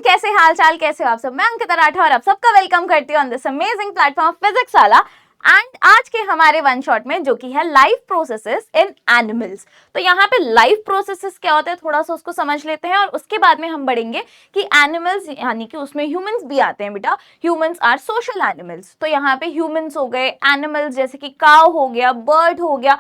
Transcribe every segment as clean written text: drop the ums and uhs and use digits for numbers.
कैसे हाल चाल, कैसे हो आप सब। मैं अंकिता राठौर और आप सबका वेलकम करती हूँ on this amazing platform physics वाला। एंड आज के हमारे वन शॉट में जो कि है लाइफ प्रोसेसेस इन एनिमल्स। तो यहाँ पे लाइफ प्रोसेसेस क्या होता है थोड़ा सा उसको समझ लेते हैं और उसके बाद में हम बढ़ेंगे कि एनिमल्स यानी कि उसमें ह्यूमंस भी आते हैं बेटा। Humans are social animals. तो यहाँ पे ह्यूमंस हो गए, एनिमल्स जैसे कि काउ हो गया, बर्ड हो गया,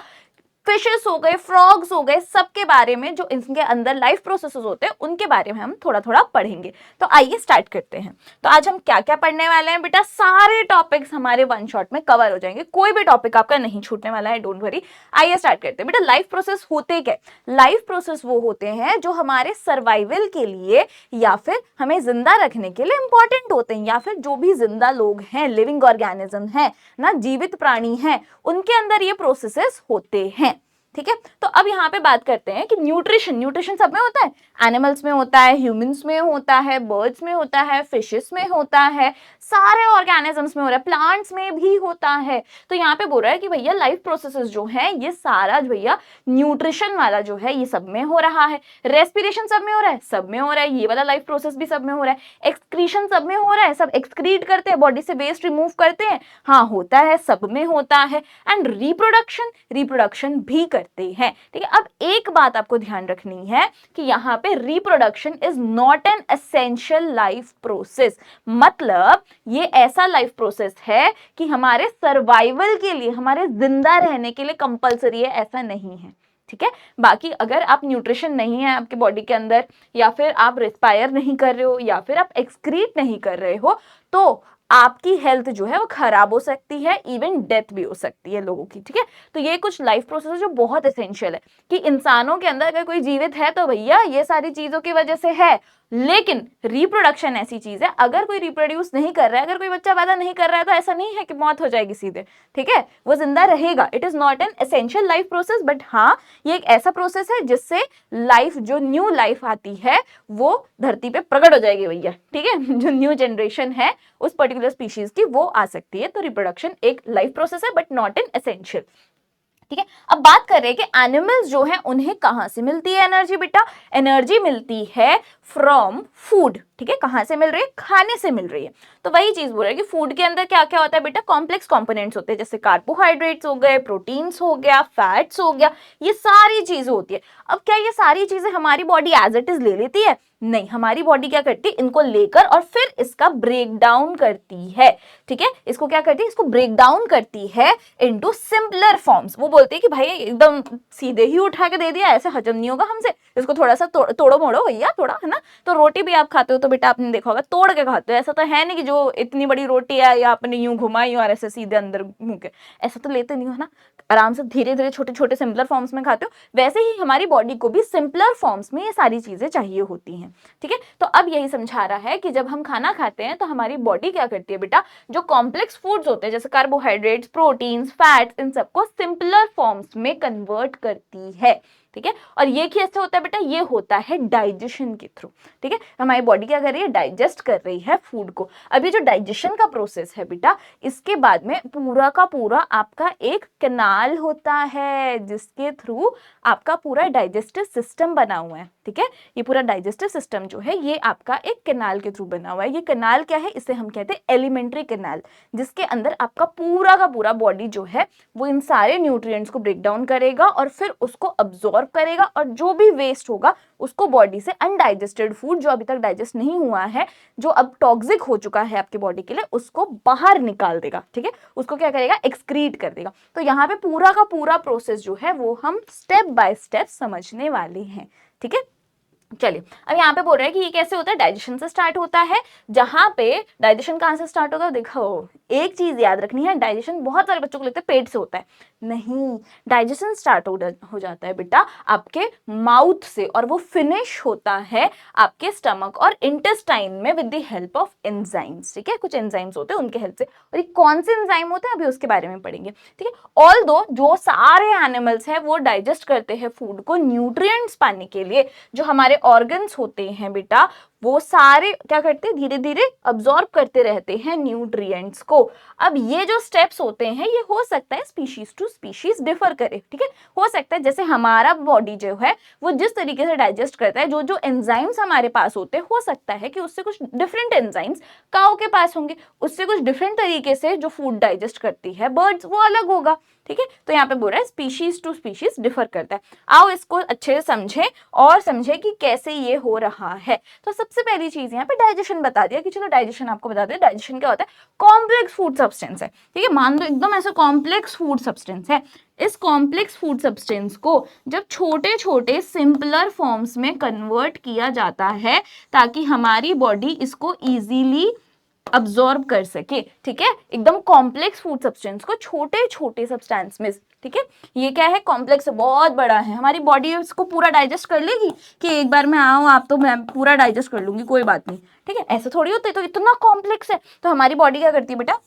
फिशेस हो गए, फ्रॉग्स हो गए, सबके बारे में जो इनके अंदर लाइफ प्रोसेसेस होते हैं उनके बारे में हम थोड़ा थोड़ा पढ़ेंगे। तो आइए स्टार्ट करते हैं। तो आज हम क्या क्या पढ़ने वाले हैं बेटा, सारे टॉपिक्स हमारे वन शॉट में कवर हो जाएंगे, कोई भी टॉपिक आपका नहीं छूटने वाला है, डोंट वरी। आइए स्टार्ट करते हैं बेटा। लाइफ प्रोसेस होते क्या? लाइफ प्रोसेस वो होते हैं जो हमारे सर्वाइवल के लिए या फिर हमें जिंदा रखने के लिए इंपॉर्टेंट होते हैं, या फिर जो भी जिंदा लोग हैं, लिविंग ऑर्गेनिज्म है ना, जीवित प्राणी हैं, उनके अंदर ये प्रोसेसेस होते हैं। ठीक है, तो अब यहाँ पे बात करते हैं कि न्यूट्रिशन सब में होता है। एनिमल्स में होता है, ह्यूमंस में होता है, बर्ड्स में होता है, फिशेस में होता है, सारे ऑर्गेनिजम्स में हो रहा है, प्लांट्स में भी होता है। तो यहाँ पे बोल रहा है कि भैया लाइफ प्रोसेसेस जो है ये सारा भैया न्यूट्रिशन वाला जो है ये सब में हो रहा है। रेस्पिरेशन सब में हो रहा है, सब में हो रहा है, ये वाला लाइफ प्रोसेस भी सब में हो रहा है। एक्सक्रीशन सब में हो रहा है, सब एक्सक्रीट करते हैं, बॉडी से वेस्ट रिमूव करते हैं, हाँ होता है, सब में होता है। एंड रिप्रोडक्शन भी करते हैं। ठीक है, अब एक बात आपको ध्यान रखनी है कि यहाँ पे reproduction is not an essential life process. मतलब ये ऐसा लाइफ प्रोसेस है कि हमारे सर्वाइवल के लिए, हमारे जिंदा रहने के लिए कंपलसरी है, ऐसा नहीं है। ठीक है, बाकी अगर आप न्यूट्रिशन नहीं है आपके बॉडी के अंदर, या फिर आप रिस्पायर नहीं कर रहे हो, या फिर आप एक्सक्रीट नहीं कर रहे हो, तो आपकी हेल्थ जो है वो खराब हो सकती है, इवन डेथ भी हो सकती है लोगों की। ठीक है, तो ये कुछ लाइफ प्रोसेस जो बहुत एसेंशियल है कि इंसानों के अंदर अगर कोई जीवित है तो भैया ये सारी चीजों की वजह से है। लेकिन रिप्रोडक्शन ऐसी चीज है, अगर कोई रिप्रोड्यूस नहीं कर रहा है, अगर कोई बच्चा पैदा नहीं कर रहा है, तो ऐसा नहीं है कि मौत हो जाएगी सीधे। ठीक है, वो जिंदा रहेगा। It is not an essential life process, but हाँ ये एक ऐसा प्रोसेस है जिससे लाइफ, जो न्यू लाइफ आती है वो धरती पे प्रकट हो जाएगी भैया। ठीक है, जो न्यू जनरेशन है उस पर्टिकुलर स्पीशीज की वो आ सकती है। तो रिप्रोडक्शन एक लाइफ प्रोसेस है बट नॉट एन एसेंशियल। ठीक है, अब बात कर रहे हैं कि एनिमल्स जो है उन्हें कहां से मिलती है एनर्जी बेटा। एनर्जी मिलती है फ्रॉम फूड। ठीक है, कहां से मिल रही है? खाने से मिल रही है। तो वही चीज बोल रहे हैं कि फूड के अंदर क्या क्या होता है बेटा, कॉम्प्लेक्स कंपोनेंट्स होते हैं, जैसे कार्बोहाइड्रेट्स हो गए, प्रोटीन्स हो गया, फैट्स हो गया, ये सारी चीजें होती है। अब क्या ये सारी चीजें हमारी बॉडी एज इट इज ले लेती है? नहीं, हमारी बॉडी क्या करती है, इनको लेकर और फिर इसका ब्रेक डाउन करती है। ठीक है, इसको क्या करती है, इसको ब्रेक डाउन करती है इनटू सिंपलर फॉर्म्स। वो बोलते हैं कि भाई एकदम सीधे ही उठा के दे दिया, ऐसे हजम नहीं होगा हमसे, इसको थोड़ा सा तोड़ो मोड़ो भैया थोड़ा, है ना। तो रोटी भी आप खाते हो तो बेटा आपने देखा होगा तोड़ के खाते हो। ऐसा तो है नहीं कि जो इतनी बड़ी रोटी है या आपने यूं घुमाई और ऐसे सीधे अंदर मुंह के, ऐसा तो लेते नहीं हो ना, आराम से धीरे धीरे छोटे छोटे सिंपलर फॉर्म्स में खाते हो। वैसे ही हमारी बॉडी को भी सिंपलर फॉर्म्स में ये सारी चीजें चाहिए होती हैं। ठीक है, तो अब यही समझा रहा है कि जब हम खाना खाते हैं तो हमारी बॉडी क्या करती है बेटा, जो कॉम्प्लेक्स फूड्स होते हैं जैसे कार्बोहाइड्रेट्स, प्रोटीन्स, फैट्स, इन सबको सिंपलर फॉर्म्स में कन्वर्ट करती है। ठीक है, और ये कैसे होता है बेटा, ये होता है डाइजेशन के थ्रू। ठीक है, हमारी बॉडी क्या कर रही है, डाइजेस्ट कर रही है फूड को। अब ये जो डाइजेशन का प्रोसेस है बेटा, इसके बाद में पूरा का पूरा आपका एक कैनाल होता है जिसके थ्रू आपका पूरा डाइजेस्टिव सिस्टम बना हुआ है। ठीक है, ये पूरा डाइजेस्टिव सिस्टम जो है ये आपका एक कैनाल के थ्रू बना हुआ है। ये कैनाल क्या है, इसे हम कहते हैं एलिमेंट्री कैनाल, जिसके अंदर आपका पूरा का पूरा बॉडी जो है वो इन सारे न्यूट्रिएंट्स को ब्रेक डाउन करेगा और फिर उसको अब्सॉर्ब करेगा, और जो भी वेस्ट होगा उसको बॉडी से अनडाइजेस्टेड फूड जो अभी तक डाइजेस्ट नहीं हुआ है, जो अब टॉक्सिक हो चुका है आपकी बॉडी के लिए, उसको बाहर निकाल देगा। ठीक है, उसको क्या करेगा, एक्सक्रीट कर देगा। तो यहाँ पे पूरा का पूरा प्रोसेस जो है वो हम स्टेप बाय स्टेप समझने वाले हैं। ठीक है, चलिए अब यहाँ पे बोल रहे हैं कि ये कैसे होता है, डाइजेशन से स्टार्ट होता है। जहां पे डाइजेशन कहाँ से स्टार्ट होगा, देखो एक चीज याद रखनी है, डाइजेशन बहुत सारे बच्चों को लगता है पेट से होता है, नहीं, डाइजेशन स्टार्ट हो जाता है बेटा आपके माउथ से, और वो फिनिश होता है आपके स्टमक और इंटेस्टाइन में with the help of enzymes. ठीक है, कुछ एंजाइम्स होते हैं उनके हेल्प से, और ये कौन से एंजाइम होते हैं अभी उसके बारे में पढ़ेंगे। ठीक है, ऑल दो जो सारे एनिमल्स हैं वो डाइजेस्ट करते हैं फूड को न्यूट्रिएंट्स पाने के लिए, जो हमारे ऑर्गन्स होते हैं बेटा वो सारे क्या करते हैं, धीरे धीरे अब्सॉर्ब करते रहते हैं न्यूट्रिएंट्स को। को। अब ये जो स्टेप्स होते हैं ये हो सकता है स्पीशीज टू स्पीशीज डिफर करे, ठीक है। हो सकता है जैसे हमारा बॉडी जो है वो जिस तरीके से डाइजेस्ट करता है, जो जो एंजाइम्स हमारे पास होते हैं, हो सकता है कि उससे कुछ डिफरेंट एंजाइम्स काऊ के पास होंगे, उससे कुछ डिफरेंट तरीके से जो फूड डाइजेस्ट करती है बर्ड्स वो अलग होगा, ठीक है। तो यहाँ पे बोल रहा है स्पीशीज टू स्पीशीज डिफर करता है। आओ इसको अच्छे से समझें और समझे कि कैसे ये हो रहा है। तो सबसे पहली चीज यहाँ पे डाइजेशन बता दिया कि चलो डाइजेशन आपको बता दें। डाइजेशन क्या होता है? कॉम्प्लेक्स फूड सब्सटेंस है, ठीक है। मान लो एकदम ऐसा कॉम्प्लेक्स फूड सब्सटेंस है। इस कॉम्प्लेक्स फूड सब्सटेंस को जब छोटे छोटे सिंपलर फॉर्म्स में कन्वर्ट किया जाता है ताकि हमारी बॉडी इसको इजीली अब्सॉर्ब कर सके, ठीक है। एकदम कॉम्प्लेक्स फूड सब्सटेंस को छोटे छोटे सब्सटेंस में, ठीक है। ये क्या है? कॉम्प्लेक्स, बहुत बड़ा है। हमारी बॉडी इसको पूरा डाइजेस्ट कर लेगी कि एक बार मैं आऊँ आप तो मैं पूरा डाइजेस्ट कर लूंगी, कोई बात नहीं, ठीक है। ऐसा थोड़ी होता है। तो इतना कॉम्प्लेक्स है तो हमारी बॉडी क्या करती है बेटा?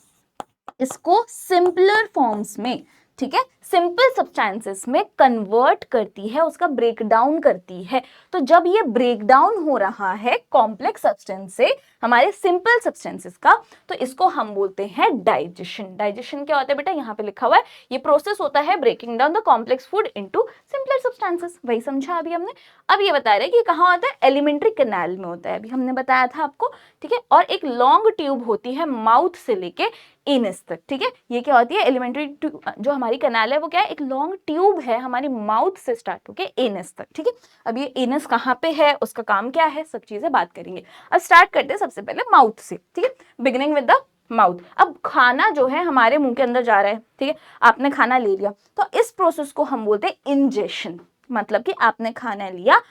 इसको सिंपलर फॉर्म्स में, ठीक है, सिंपल सब्सटेंसेस में कन्वर्ट करती है, उसका ब्रेक डाउन करती है। तो जब ये ब्रेक डाउन हो रहा है कॉम्प्लेक्स सब्सटेंस से हमारे सिंपल सब्सटेंसेस का, तो इसको हम बोलते हैं डाइजेशन। डाइजेशन क्या होता है बेटा? यहाँ पे लिखा हुआ है, ये प्रोसेस होता है breaking down the complex food into simpler substances. वही समझा अभी हमने। अब ये बता रहे हैं कि कहाँ होता है? एलिमेंट्री कैनाल में होता है, अभी हमने बताया था आपको, ठीक है। और एक लॉन्ग ट्यूब होती है माउथ से लेके एनस तक, ठीक है। ये क्या होती है? एलिमेंट्री ट्यूब, जो हमारी कैनाल है वो क्या है? एक लॉन्ग ट्यूब है हमारी माउथ से स्टार्ट होके एनस तक, ठीक है। अब ये एनस कहाँ पे है, उसका काम क्या है, सब चीजें बात करेंगे। अब स्टार्ट करते हैं सबसे पहले माउथ से, ठीक है, बिगिनिंग विद द माउथ। अब खाना जो है हमारे मुंह के अंदर जा रहा है, ठीक है। आपने खाना ले लिया तो इस प्रोसेस को हम बोलते हैं इंजेशन। मतलब कि आपने खाना लिया,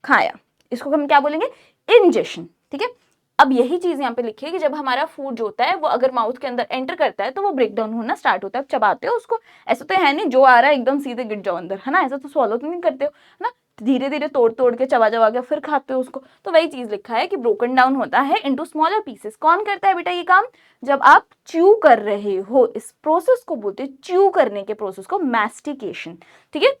खाया, इसको हम क्या बोलेंगे? इंजेशन, ठीक है। अब यही चीज यहाँ पे लिखी है कि जब हमारा फूड जो होता है वो अगर माउथ के अंदर एंटर करता है तो वो ब्रेक डाउन होना स्टार्ट होता है। चबाते हो उसको, ऐसा तो है नहीं जो आ रहा है एकदम सीधे गिर जाओ अंदर, है ना। ऐसा तो swallow तो नहीं करते हो ना, धीरे धीरे तोड़ तोड़ के चबा चबा के फिर खाते हो उसको। तो वही चीज लिखा है कि ब्रोकन डाउन होता है इनटू स्मॉलर पीसेस। कौन करता है बेटा ये काम? जब आप च्यू कर रहे हो। इस प्रोसेस को बोलते हैं, च्यू करने के प्रोसेस को मैस्टिकेशन, ठीक है।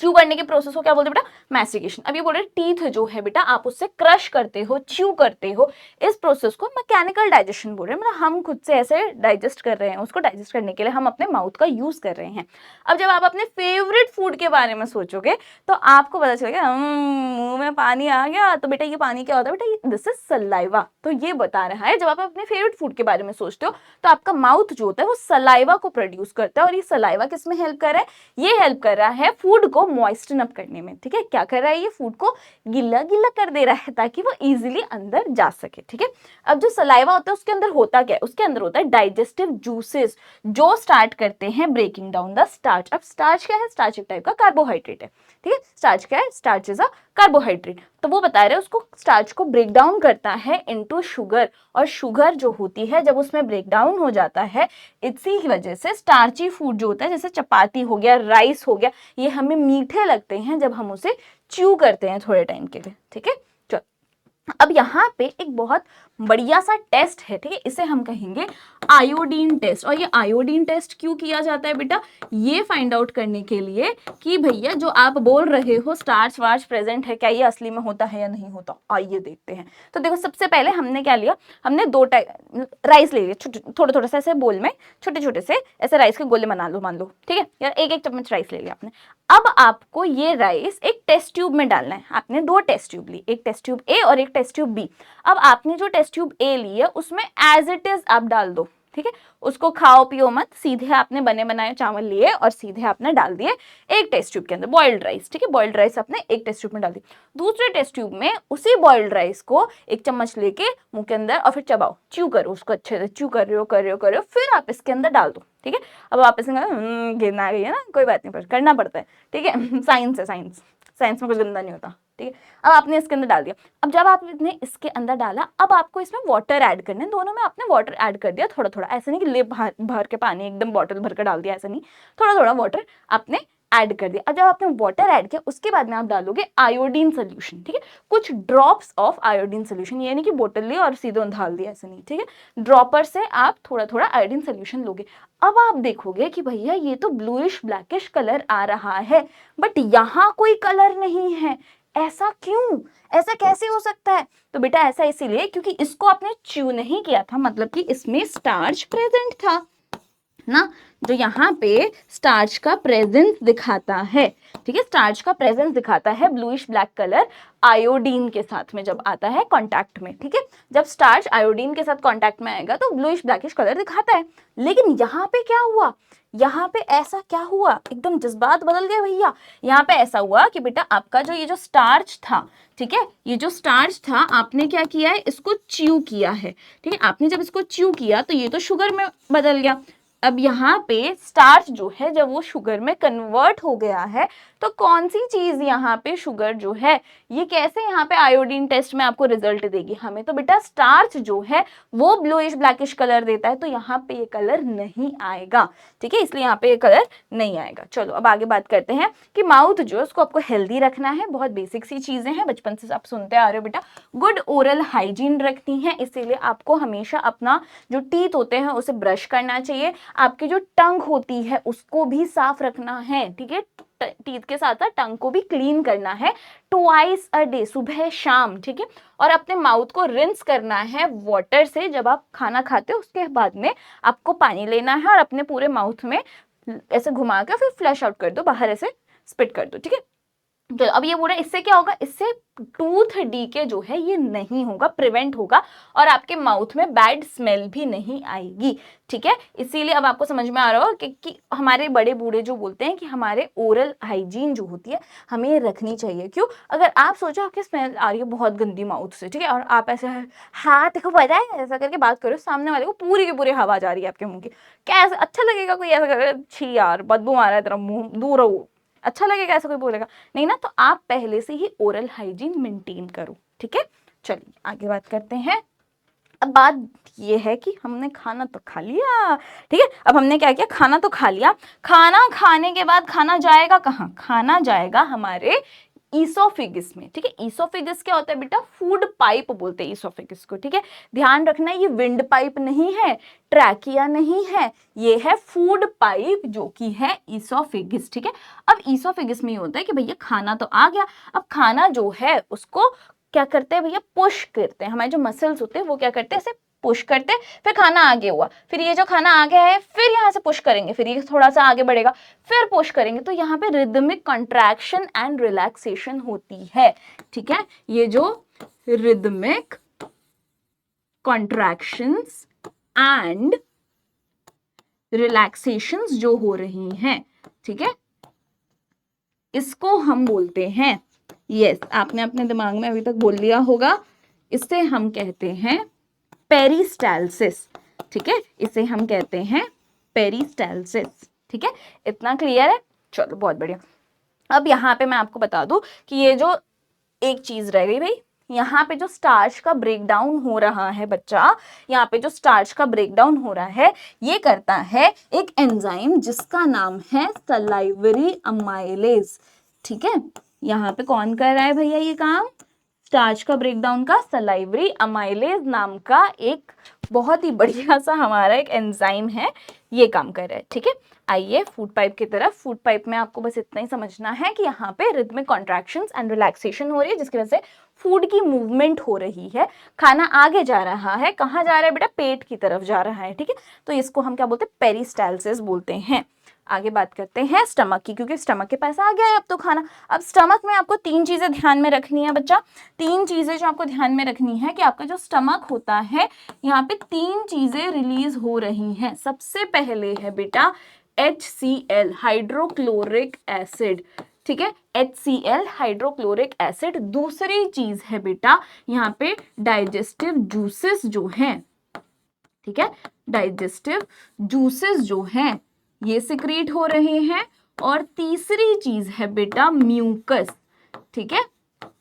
च्यू करने के प्रोसेस को क्या बोलते हैं बेटा? मैस्टिकेशन। अब ये बोल रहे टीथ जो है बेटा आप उससे क्रश करते हो, च्यू करते हो, इस प्रोसेस को मैकेनिकल डाइजेशन बोल रहे हैं। मतलब हम खुद से ऐसे डाइजेस्ट कर रहे हैं, उसको डाइजेस्ट करने के लिए हम अपने माउथ का यूज कर रहे हैं। अब जब आप अपने फेवरेट फूड के बारे में सोचोगे तो आपको पता चलेगा मुंह में पानी आ गया। तो बेटा ये पानी क्या होता है बेटा? This is saliva. तो ये बता रहा है जब आप अपने फेवरेट फूड के बारे में सोचते हो तो आपका माउथ जो होता है वो सलाइवा को प्रोड्यूस करता है। और ये सलाइवा किस में हेल्प कर रहा है? ये हेल्प कर रहा है फूड को मॉइस्टन अप करने में, ठीक है। क्या कर रहा है? ये फूड को गीला गीला कर दे रहा है ताकि वो इजीली अंदर जा सके, ठीक है। अब जो सलाइवा होता है उसके अंदर होता क्या है? उसके अंदर होता है डाइजेस्टिव जूसेस जो स्टार्ट करते हैं ब्रेकिंग डाउन द स्टार्च। अब स्टार्च क्या है? स्टार्च एक टाइप का कार्बोहाइड्रेट है, ठीक है। स्टार्च क्या है? Starch is a carbohydrate. तो वो बता रहे हैं उसको स्टार्च को ब्रेक डाउन करता है इनटू शुगर। और शुगर जो होती है जब उसमें ब्रेक डाउन हो जाता है, इसी की वजह से स्टार्ची फूड जो होता है जैसे चपाती हो गया, राइस हो गया, ये हमें मीठे लगते हैं जब हम उसे च्यू करते हैं थोड़े टाइम के लिए, ठीक है। अब यहाँ पे एक बहुत बढ़िया सा टेस्ट है, ठीक है, इसे हम कहेंगे आयोडीन टेस्ट। और ये आयोडीन टेस्ट क्यों किया जाता है बेटा? ये फाइंड आउट करने के लिए कि भैया जो आप बोल रहे हो स्टार्च वार्च प्रेजेंट है, क्या ये असली में होता है या नहीं होता। आइए देखते हैं। तो देखो सबसे पहले हमने क्या लिया? हमने दो राइस ले लिया, थोड़ा थोड़ा सा ऐसे बोल में छोटे छोटे से ऐसे राइस के गोले बना लो, मान लो, ठीक है। या एक एक चम्मच राइस ले लिया आपने। अब आपको ये राइस एक टेस्ट ट्यूब में डालना है। आपने दो टेस्ट ट्यूब ली, एक टेस्ट ट्यूब ए और एक टेस्ट ट्यूब बी। अब आपने जो टेस्ट ट्यूब ए ली है उसमें एज इट इज आप डाल दो, ठीक है। उसको खाओ पियो मत, सीधे आपने बने बनाए चावल लिए और सीधे आपने डाल दिए एक टेस्ट ट्यूब के अंदर बॉइल्ड राइस, ठीक है। बॉइल्ड राइस आपने एक टेस्ट ट्यूब में डाल दी। दूसरे टेस्ट ट्यूब में उसी बॉइल्ड राइस को एक चम्मच लेके मुंह के अंदर और फिर चबाओ, च्यू करो उसको अच्छे से, च्यू कर रहे हो, फिर आप इसके अंदर डाल दो, ठीक है। अब आप इसमें गिरना आ गई है ना, कोई बात नहीं, पर करना पड़ता है, ठीक है। साइंस है, साइंस में कुछ गंदा नहीं होता, ठीक है। अब आपने इसके अंदर डाल दिया। अब जब आपने इसके अंदर डाला, अब आपको इसमें वाटर ऐड करना है। दोनों में आपने वाटर ऐड कर दिया थोड़ा थोड़ा, ऐसा नहीं कि ले भर के पानी एकदम बॉटल भर कर डाल दिया, ऐसा नहीं, थोड़ा थोड़ा वाटर आपने ऐड कर दिया। अब जब आपने वाटर ऐड किया उसके बाद में आप डालोगे आयोडीन सोल्यूशन, ठीक है। कुछ ड्रॉप्स ऑफ आयोडीन सोल्यूशन, ये नहीं कि बोतल ली और सीधे ढाल दिया, ऐसा नहीं, ठीक है। ड्रॉपर से आप थोड़ा थोड़ा आयोडीन सोल्यूशन लोगे। अब आप देखोगे कि भैया ये तो ब्लूइश ब्लैकिश कलर आ रहा है, बट यहाँ कोई कलर नहीं है। ऐसा क्यों, ऐसा कैसे हो सकता है? तो बेटा ऐसा इसीलिए क्योंकि इसको आपने च्यू नहीं किया था, मतलब कि इसमें स्टार्च प्रेजेंट था ना, जो यहाँ पे स्टार्च का प्रेजेंस दिखाता है, ठीक है, स्टार्च का प्रेजेंस दिखाता है ब्लूइश ब्लैक कलर आयोडीन के साथ में जब आता है कांटेक्ट में, ठीक है, जब स्टार्च आयोडीन के साथ कांटेक्ट में आएगा तो ब्लूइश ब्लैकिश कलर दिखाता है। लेकिन यहाँ पे क्या हुआ, यहाँ पे ऐसा क्या हुआ, एकदम जज्बात बदल गए भैया। यहाँ पे ऐसा हुआ कि बेटा आपका जो ये जो स्टार्च था, ठीक है, ये जो स्टार्च था आपने क्या किया है, इसको च्यू किया है, ठीक है, आपने जब इसको च्यू किया तो ये तो शुगर में बदल गया। अब यहाँ पे स्टार्च जो है जब वो शुगर में कन्वर्ट हो गया है तो कौन सी चीज यहाँ पे शुगर जो है ये कैसे यहाँ पे आयोडीन टेस्ट में आपको रिजल्ट देगी, हमें तो बेटा स्टार्च जो है वो ब्लूइश ब्लैकिश कलर देता है, तो यहाँ पे ये कलर नहीं आएगा, ठीक है, इसलिए यहाँ पे ये कलर नहीं आएगा। चलो अब आगे बात करते हैं कि माउथ जो है उसको आपको हेल्दी रखना है, बहुत बेसिक सी चीजें हैं, बचपन से आप सुनते आ रहे हो बेटा, गुड ओरल हाइजीन रखनी है, इसीलिए आपको हमेशा अपना जो टीथ होते हैं उसे ब्रश करना चाहिए, आपकी जो टंग होती है उसको भी साफ रखना है, ठीक है, टीथ के साथ साथ टंग को भी क्लीन करना है ट्वाइस अ डे, सुबह शाम, ठीक है, और अपने माउथ को रिंस करना है वाटर से, जब आप खाना खाते हो उसके बाद में आपको पानी लेना है और अपने पूरे माउथ में ऐसे घुमा कर फिर फ्लश आउट कर दो, बाहर ऐसे स्पिट कर दो, ठीक है। तो अब ये बोला इससे क्या होगा, इससे टूथ डीके जो है ये नहीं होगा, प्रिवेंट होगा, और आपके माउथ में बैड स्मेल भी नहीं आएगी, ठीक है। इसीलिए अब आपको समझ में आ रहा हो कि हमारे बड़े बूढ़े जो बोलते हैं कि हमारे ओरल हाइजीन जो होती है हमें रखनी चाहिए। क्यों, अगर आप सोचो आपकी स्मेल आ रही है बहुत गंदी माउथ से, ठीक है, और आप ऐसे हाथ को पता है ऐसा करके बात करो, सामने वाले को पूरी की पूरी हवा जा रही है आपके मुंह की, क्या ऐसा अच्छा लगेगा? कोई ऐसा करे छी यार बदबू आ रहा है तेरा मुंह, दूर रहो, अच्छा लगेगा? ऐसा कोई बोलेगा नहीं ना। तो आप पहले से ही ओरल हाइजीन मेंटेन करो, ठीक है। चलिए आगे बात करते हैं। अब बात ये है कि हमने खाना तो खा लिया, ठीक है, अब हमने क्या किया, खाना तो खा लिया, खाना खाने के बाद खाना जाएगा कहाँ, खाना जाएगा हमारे ईसोफेगस में, ठीक है। ईसोफेगस क्या होता है बेटा, फूड पाइप बोलते हैं ईसोफेगस को, ठीक है, ध्यान रखना ये विंड पाइप नहीं है, ट्रैकिया नहीं है, ये है फूड पाइप जो कि है ईसोफेगस, ठीक है। अब ईसोफेगस में ये होता है कि भैया खाना तो आ गया, अब खाना जो है उसको क्या करते हैं भैया, पुश करते हैं, हमारे जो मसल्स होते हैं वो क्या करते हैं, ऐसे पुश करते हैं, फिर खाना आगे हुआ, फिर ये जो खाना आ गया है फिर यहाँ से पुश करेंगे, फिर ये थोड़ा सा आगे बढ़ेगा, फिर पुश करेंगे, तो यहाँ पे रिदमिक कॉन्ट्रैक्शन एंड रिलैक्सेशन होती है, ठीक है। ये जो रिदमिक कॉन्ट्रैक्शंस एंड रिलैक्सेशंस जो हो रही हैं, ठीक है, इसको हम बोलते हैं, यस आपने अपने दिमाग में अभी तक बोल लिया होगा, इसे हम कहते हैं पेरिस्टाल्सिस, ठीक है, इसे हम कहते हैं पेरिस्टाल्सिस, ठीक है, इतना क्लियर है। चलो बहुत बढ़िया। अब यहाँ पे मैं आपको बता दूं कि ये जो एक चीज रह गई भाई, यहाँ पे जो स्टार्च का ब्रेकडाउन हो रहा है बच्चा, यहाँ पे जो स्टार्च का ब्रेकडाउन हो रहा है ये करता है एक एंजाइम जिसका नाम है सलाइवरी अमाइलेज, ठीक है। यहाँ पे कौन कर रहा है भैया ये काम, स्टार्च का ब्रेकडाउन का सलाइवरी अमाइलेज नाम का एक बहुत ही बढ़िया सा हमारा एक एंजाइम है, ये काम कर रहा है, ठीक है। आइए फूड पाइप की तरफ। फूड पाइप में आपको बस इतना ही समझना है कि यहाँ पे रिदमिक कॉन्ट्रैक्शंस एंड रिलैक्सेशन हो रही है जिसकी वजह से फूड की मूवमेंट हो रही है, खाना आगे जा रहा है, कहाँ जा रहा है बेटा, पेट की तरफ जा रहा है, ठीक है। तो इसको हम क्या बोलते हैं, पेरिस्टाल्सिस बोलते हैं। आगे बात करते हैं स्टमक की, क्योंकि स्टमक के पास आ गया है अब तो खाना। अब स्टमक में आपको तीन चीजें ध्यान में रखनी है बच्चा, तीन चीजें जो आपको ध्यान में रखनी है कि आपका जो स्टमक होता है यहाँ पे तीन चीजें रिलीज हो रही हैं। सबसे पहले है बेटा HCl हाइड्रोक्लोरिक एसिड, ठीक है, HCl हाइड्रोक्लोरिक एसिड। दूसरी चीज है बेटा यहाँ पे डाइजेस्टिव जूसेस जो हैं, ठीक है, डाइजेस्टिव जूसेस जो हैं ये सिक्रीट हो रहे हैं। और तीसरी चीज है बेटा म्यूकस, ठीक है,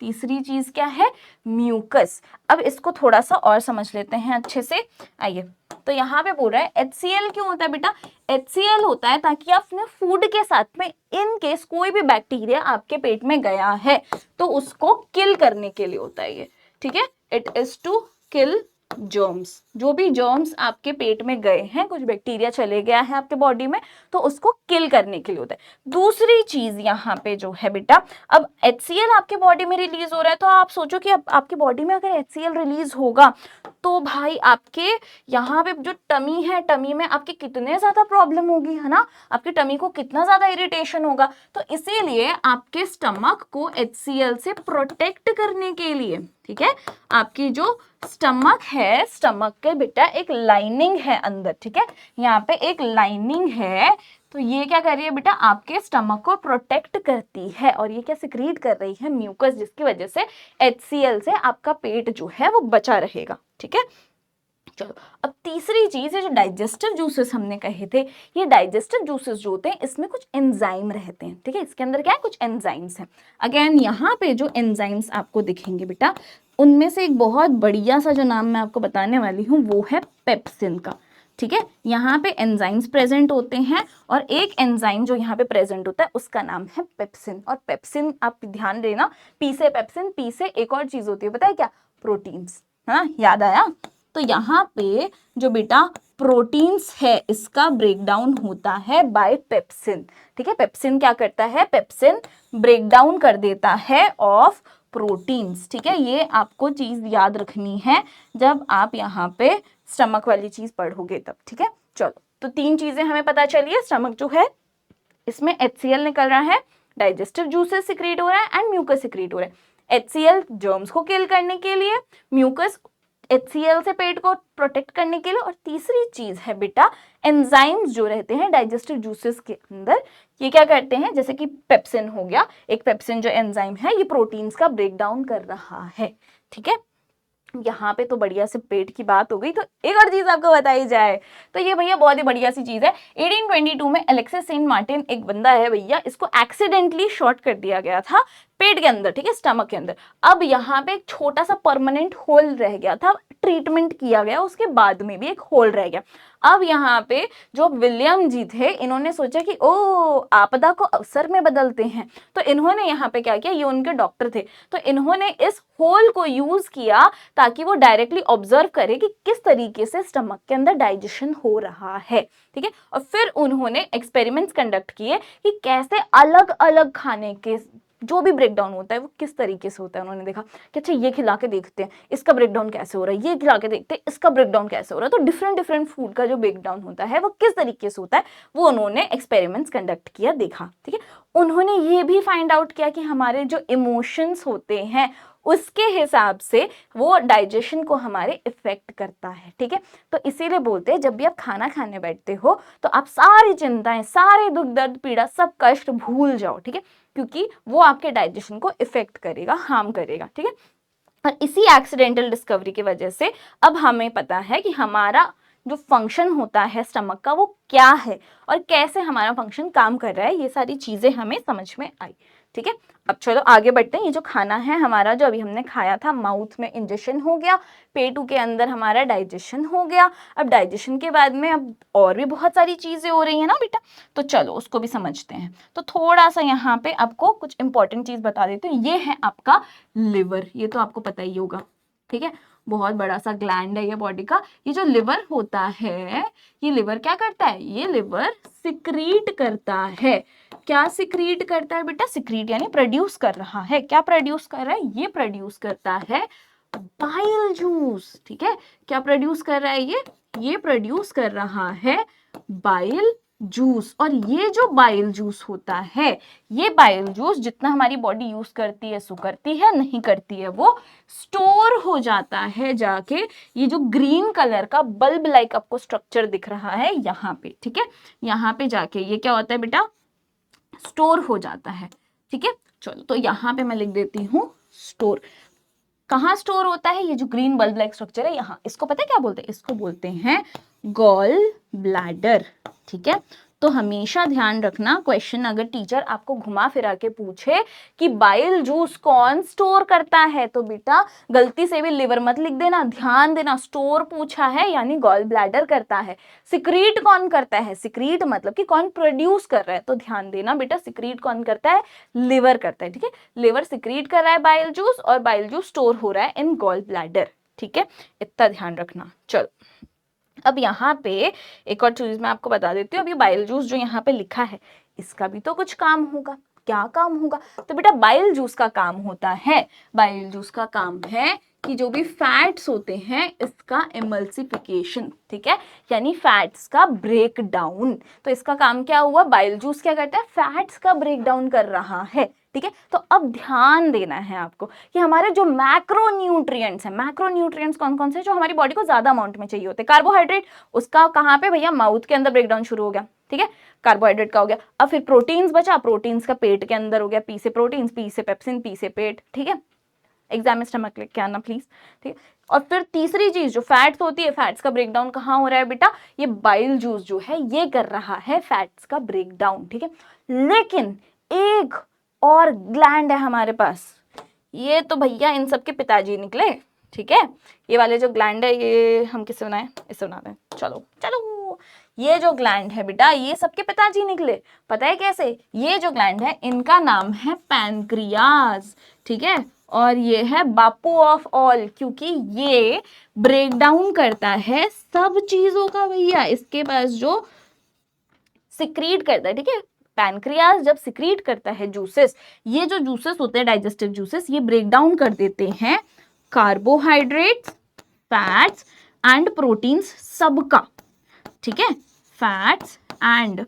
तीसरी चीज क्या है, म्यूकस। अब इसको थोड़ा सा और समझ लेते हैं अच्छे से। आइए, तो यहाँ पे बोल रहा है HCl क्यों होता है बेटा, HCl होता है ताकि आप अपने फूड के साथ में इन केस कोई भी बैक्टीरिया आपके पेट में गया है तो उसको किल करने के लिए होता है ये, ठीक है, it is to kill germs, जो भी जर्म्स आपके पेट में गए हैं, कुछ बैक्टीरिया चले गया है आपके बॉडी में, तो उसको किल करने के लिए होता है। दूसरी चीज यहाँ पे जो है बेटा, अब HCl आपके बॉडी में रिलीज हो रहा है, तो आप सोचो कि अब आपकी बॉडी में अगर HCl रिलीज होगा तो भाई आपके यहाँ पे जो टमी है, टमी में आपके कितने ज्यादा प्रॉब्लम होगी, है ना, आपके टमी को कितना ज्यादा इरिटेशन होगा। तो इसीलिए आपके स्टमक को HCl से प्रोटेक्ट करने के लिए, ठीक है, आपकी जो स्टमक है, स्टमक के बेटा एक लाइनिंग है अंदर, ठीक है, यहाँ पे एक लाइनिंग है, तो ये क्या कर रही है बेटा, आपके स्टमक को प्रोटेक्ट करती है। और ये क्या सिक्रीट कर रही है, म्यूकस, जिसकी वजह से HCl से आपका पेट जो है वो बचा रहेगा, ठीक है। चलो, अब तीसरी चीज है जो डाइजेस्टिव जूसेस हमने कहे थे, ये डाइजेस्टिव जूसेस जो होते हैं इसमें कुछ एंजाइम रहते हैं, ठीक है, इसके अंदर क्या है, कुछ एंजाइम्स हैं। अगेन यहाँ पे जो एंजाइम्स आपको दिखेंगे बेटा, उनमें से एक बहुत बढ़िया सा जो नाम मैं आपको बताने वाली हूँ वो है पेप्सिन का, ठीक है। यहाँ पे एंजाइम्स प्रेजेंट होते हैं और एक एंजाइम जो यहाँ पे प्रेजेंट होता है उसका नाम है पेप्सिन। और पेप्सिन आप ध्यान देना, पी से पेप्सिन, पी से एक और चीज होती है, पता है क्या, प्रोटीन्स, हाँ याद आया। तो यहाँ पे जो बेटा प्रोटीन्स है इसका ब्रेकडाउन होता है बाय पेप्सिन, ठीक है। पेप्सिन क्या करता है, पेप्सिन ब्रेकडाउन कर देता है ऑफ प्रोटीन्स, ठीक है। ये आपको चीज याद रखनी है जब आप यहाँ पे स्टमक वाली चीज पढ़ोगे तब, ठीक है। चलो, तो तीन चीजें हमें पता चली है, स्टमक जो है इसमें HCl निकल रहा है, डाइजेस्टिव जूसेस सिक्रीट हो रहा है एंड म्यूकस सिक्रीट हो रहा है। HCl जर्म्स को किल करने के लिए, म्यूकस HCl से पेट को प्रोटेक्ट करने के लिए, और तीसरी चीज है बेटा एंजाइम्स जो रहते हैं डाइजेस्टिव जूसेस के अंदर, ये क्या करते हैं, जैसे कि पेप्सिन हो गया, एक पेप्सिन जो एंजाइम है ये प्रोटीन्स का ब्रेक डाउन कर रहा है, ठीक है। यहाँ पे तो बढ़िया से पेट की बात हो गई, तो एक और चीज आपको बताई जाए तो ये भैया बहुत ही बढ़िया सी चीज है। 1822 में अलेक्सिस सेंट मार्टिन एक बंदा है भैया, इसको एक्सीडेंटली शॉट कर दिया गया था पेट के अंदर, ठीक है, स्टमक के अंदर। अब यहाँ पे एक छोटा सा परमानेंट होल रह गया था, ट्रीटमेंट किया गया, उसके बाद में भी एक होल रह गया। अब यहाँ पे जो विलियम जी थे, इन्होंने सोचा कि ओ आपदा को अवसर में बदलते हैं, तो इन्होंने यहाँ पे क्या किया, ये उनके डॉक्टर थे, तो इन्होंने इस होल को यूज किया ताकि वो डायरेक्टली ऑब्जर्व करे कि किस तरीके से स्टमक के अंदर डाइजेशन हो रहा है, ठीक है। और फिर उन्होंने एक्सपेरिमेंट्स कंडक्ट किए कि कैसे अलग अलग खाने के जो भी ब्रेकडाउन होता है वो किस तरीके से होता है। उन्होंने देखा कि अच्छा ये खिला के देखते हैं इसका ब्रेकडाउन कैसे हो रहा है, ये खिला के देखते हैं इसका ब्रेकडाउन कैसे हो रहा है। तो डिफरेंट डिफरेंट फूड का जो ब्रेकडाउन होता है वो किस तरीके से होता है वो उन्होंने एक्सपेरिमेंट्स कंडक्ट किया, देखा, ठीक है। उन्होंने ये भी फाइंड आउट किया कि हमारे जो इमोशंस होते हैं उसके हिसाब से वो डाइजेशन को हमारे इफेक्ट करता है, ठीक है। तो इसीलिए बोलते हैं जब भी आप खाना खाने बैठते हो तो आप सारी चिंताएं, सारे दुख दर्द पीड़ा सब कष्ट भूल जाओ, ठीक है, क्योंकि वो आपके डाइजेशन को इफेक्ट करेगा, हार्म करेगा, ठीक है। और इसी एक्सीडेंटल डिस्कवरी की वजह से अब हमें पता है कि हमारा जो फंक्शन होता है स्टमक का वो क्या है और कैसे हमारा फंक्शन काम कर रहा है, ये सारी चीजें हमें समझ में आई, ठीक है। अब चलो आगे बढ़ते हैं। ये जो खाना है हमारा जो अभी हमने खाया था, माउथ में इंजेक्शन हो गया, पेटू के अंदर हमारा डाइजेशन हो गया। अब डाइजेशन के बाद में अब और भी बहुत सारी चीजें हो रही है ना बेटा, तो चलो उसको भी समझते हैं। तो थोड़ा सा यहाँ पे आपको कुछ इंपॉर्टेंट चीज बता देती हूँ। ये है आपका लिवर, ये तो आपको पता ही होगा, ठीक है, बहुत बड़ा सा ग्लैंड है ये बॉडी का। ये जो लिवर होता है, ये लिवर क्या करता है, ये लिवर सिक्रीट करता है। क्या सिक्रीट करता है बेटा, सिक्रीट यानी प्रोड्यूस कर रहा है। क्या प्रोड्यूस कर रहा है, ये प्रोड्यूस करता है बाइल जूस, ठीक है। क्या प्रोड्यूस कर रहा है ये प्रोड्यूस कर रहा है बाइल जूस। और ये जो बाइल जूस होता है, ये बाइल जूस जितना हमारी बॉडी यूज करती है सो करती है, नहीं करती है वो स्टोर हो जाता है जाके ये जो ग्रीन कलर का बल्ब लाइक आपको स्ट्रक्चर दिख रहा है यहाँ पे, ठीक है, यहाँ पे जाके ये क्या होता है बेटा, स्टोर हो जाता है, ठीक है। चलो तो यहाँ पे मैं लिख देती हूँ स्टोर। कहाँ स्टोर होता है, ये जो ग्रीन बल्ब लाइक स्ट्रक्चर है यहाँ, इसको पता है क्या बोलते हैं, इसको बोलते हैं गॉल ब्लैडर, ठीक है। तो हमेशा ध्यान रखना, क्वेश्चन अगर टीचर आपको घुमा फिरा के पूछे कि बाइल जूस कौन स्टोर करता है, तो बेटा गलती से भी लिवर मत लिख देना, ध्यान देना, स्टोर पूछा है यानी गॉल ब्लैडर करता है। सिक्रीट कौन करता है, सिक्रीट मतलब कि कौन प्रोड्यूस कर रहा है, तो ध्यान देना बेटा सिक्रीट कौन करता है, लिवर करता है, ठीक है। लिवर सिक्रीट कर रहा है बाइल जूस और बाइल जूस स्टोर हो रहा है इन गॉल ब्लैडर, ठीक है, इतना ध्यान रखना। चलो अब यहाँ पे एक और चीज मैं आपको बता देती हूँ। अभी बाइल जूस जो यहाँ पे लिखा है इसका भी तो कुछ काम होगा। क्या काम होगा? तो बेटा बाइल जूस का काम होता है, बाइल जूस का काम है कि जो भी फैट्स होते हैं इसका इमल्सिफिकेशन, ठीक है, यानी फैट्स का ब्रेक डाउन। तो इसका काम क्या हुआ? बाइल जूस क्या करता है? फैट्स का ब्रेक डाउन कर रहा है, ठीक है। तो अब ध्यान देना है आपको कि हमारे जो मैक्रो न्यूट्रिएंट्स हैं, मैक्रो न्यूट्रिएंट्स कौन कौन से जो हमारी बॉडी को ज्यादा अमाउंट में चाहिए होते हैं? कार्बोहाइड्रेट, उसका कहाँ पे भैया? माउथ के अंदर ब्रेक डाउन शुरू हो गया, ठीक है, कार्बोहाइड्रेट का हो गया। अब फिर प्रोटीन्स बचा, प्रोटीन्स का पेट के अंदर हो गया, पी से प्रोटीन्स, पी से पेप्सिन, पी से पेट, ठीक है। एग्जाम में स्टमक लेके आना प्लीज, ठीक है। और फिर तीसरी चीज जो फैट्स होती है, फैट्स का ब्रेकडाउन कहाँ हो रहा है बेटा? ये बाइल जूस जो है ये कर रहा है फैट्स का ब्रेकडाउन, ठीक है। लेकिन एक और ग्लैंड है हमारे पास, ये तो भैया इन सब के पिताजी निकले, ठीक है। ये वाले जो ग्लैंड है ये हम किससे बनाए? इससे बनाते हैं। चलो चलो, ये जो ग्लैंड है बेटा ये सबके पिताजी निकले। पता है कैसे? ये जो ग्लैंड है इनका नाम है पैनक्रियाज, ठीक है, और ये है बापू ऑफ ऑल, क्योंकि ये ब्रेक डाउन करता है सब चीजों का भैया। इसके पास जो सिक्रीट करता है, ठीक है, पैनक्रियाज जब सिक्रीट करता है जूसेस, ये जो जूसेस होते हैं डाइजेस्टिव जूसेस, ये ब्रेक डाउन कर देते हैं कार्बोहाइड्रेट्स, फैट्स एंड प्रोटीन्स सबका, ठीक है, फैट्स एंड